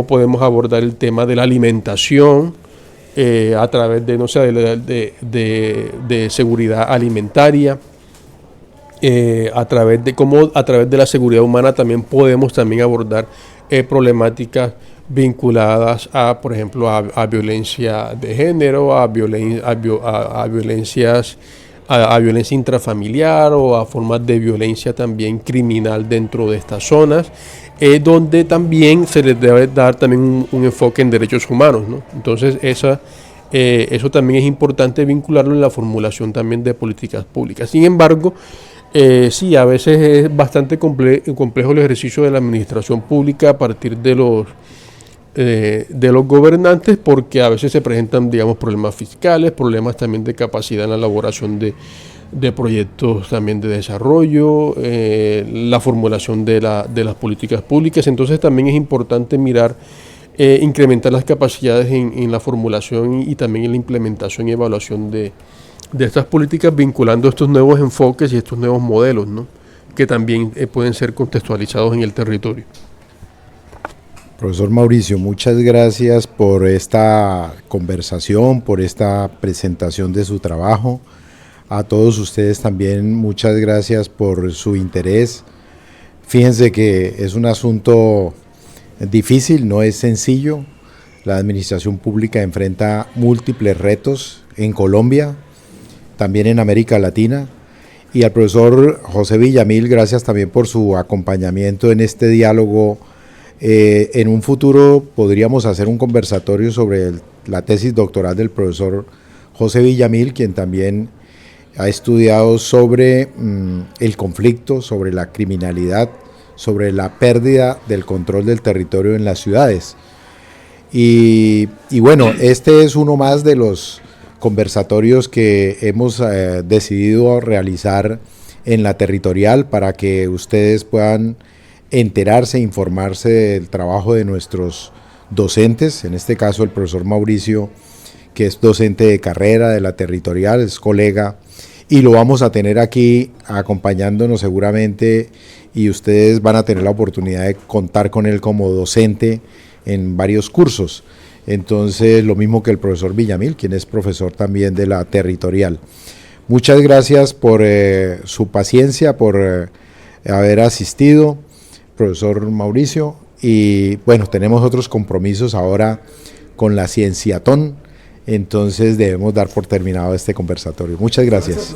podemos abordar el tema de la alimentación a través de seguridad alimentaria. A través de la seguridad humana también podemos abordar problemáticas vinculadas a, por ejemplo, a violencia de género, a violencia intrafamiliar o a formas de violencia también criminal dentro de estas zonas, donde también se les debe dar también un enfoque en derechos humanos, ¿no? Entonces eso también es importante vincularlo en la formulación también de políticas públicas. Sin embargo, sí, a veces es bastante complejo el ejercicio de la administración pública a partir de los gobernantes, porque a veces se presentan, problemas fiscales, problemas también de capacidad en la elaboración de proyectos también de desarrollo, la formulación de las políticas públicas. Entonces también es importante mirar, incrementar las capacidades en la formulación y también en la implementación y evaluación de estas políticas, vinculando estos nuevos enfoques y estos nuevos modelos, ¿no?, que también pueden ser contextualizados en el territorio. Profesor Mauricio, muchas gracias por esta conversación, por esta presentación de su trabajo. A todos ustedes también muchas gracias por su interés. Fíjense que es un asunto difícil, no es sencillo. La administración pública enfrenta múltiples retos en Colombia, también en América Latina, y al profesor José Villamil, gracias también por su acompañamiento en este diálogo. En un futuro podríamos hacer un conversatorio sobre la tesis doctoral del profesor José Villamil, quien también ha estudiado sobre el conflicto, sobre la criminalidad, sobre la pérdida del control del territorio en las ciudades. Y bueno, este es uno más de los conversatorios que hemos decidido realizar en la territorial para que ustedes puedan enterarse, informarse del trabajo de nuestros docentes, en este caso el profesor Mauricio, que es docente de carrera de la territorial, es colega, y lo vamos a tener aquí acompañándonos seguramente, y ustedes van a tener la oportunidad de contar con él como docente en varios cursos. Entonces, lo mismo que el profesor Villamil, quien es profesor también de la territorial. Muchas gracias por su paciencia, por haber asistido, profesor Mauricio, y bueno, tenemos otros compromisos ahora con la Cienciatón, entonces debemos dar por terminado este conversatorio. Muchas gracias.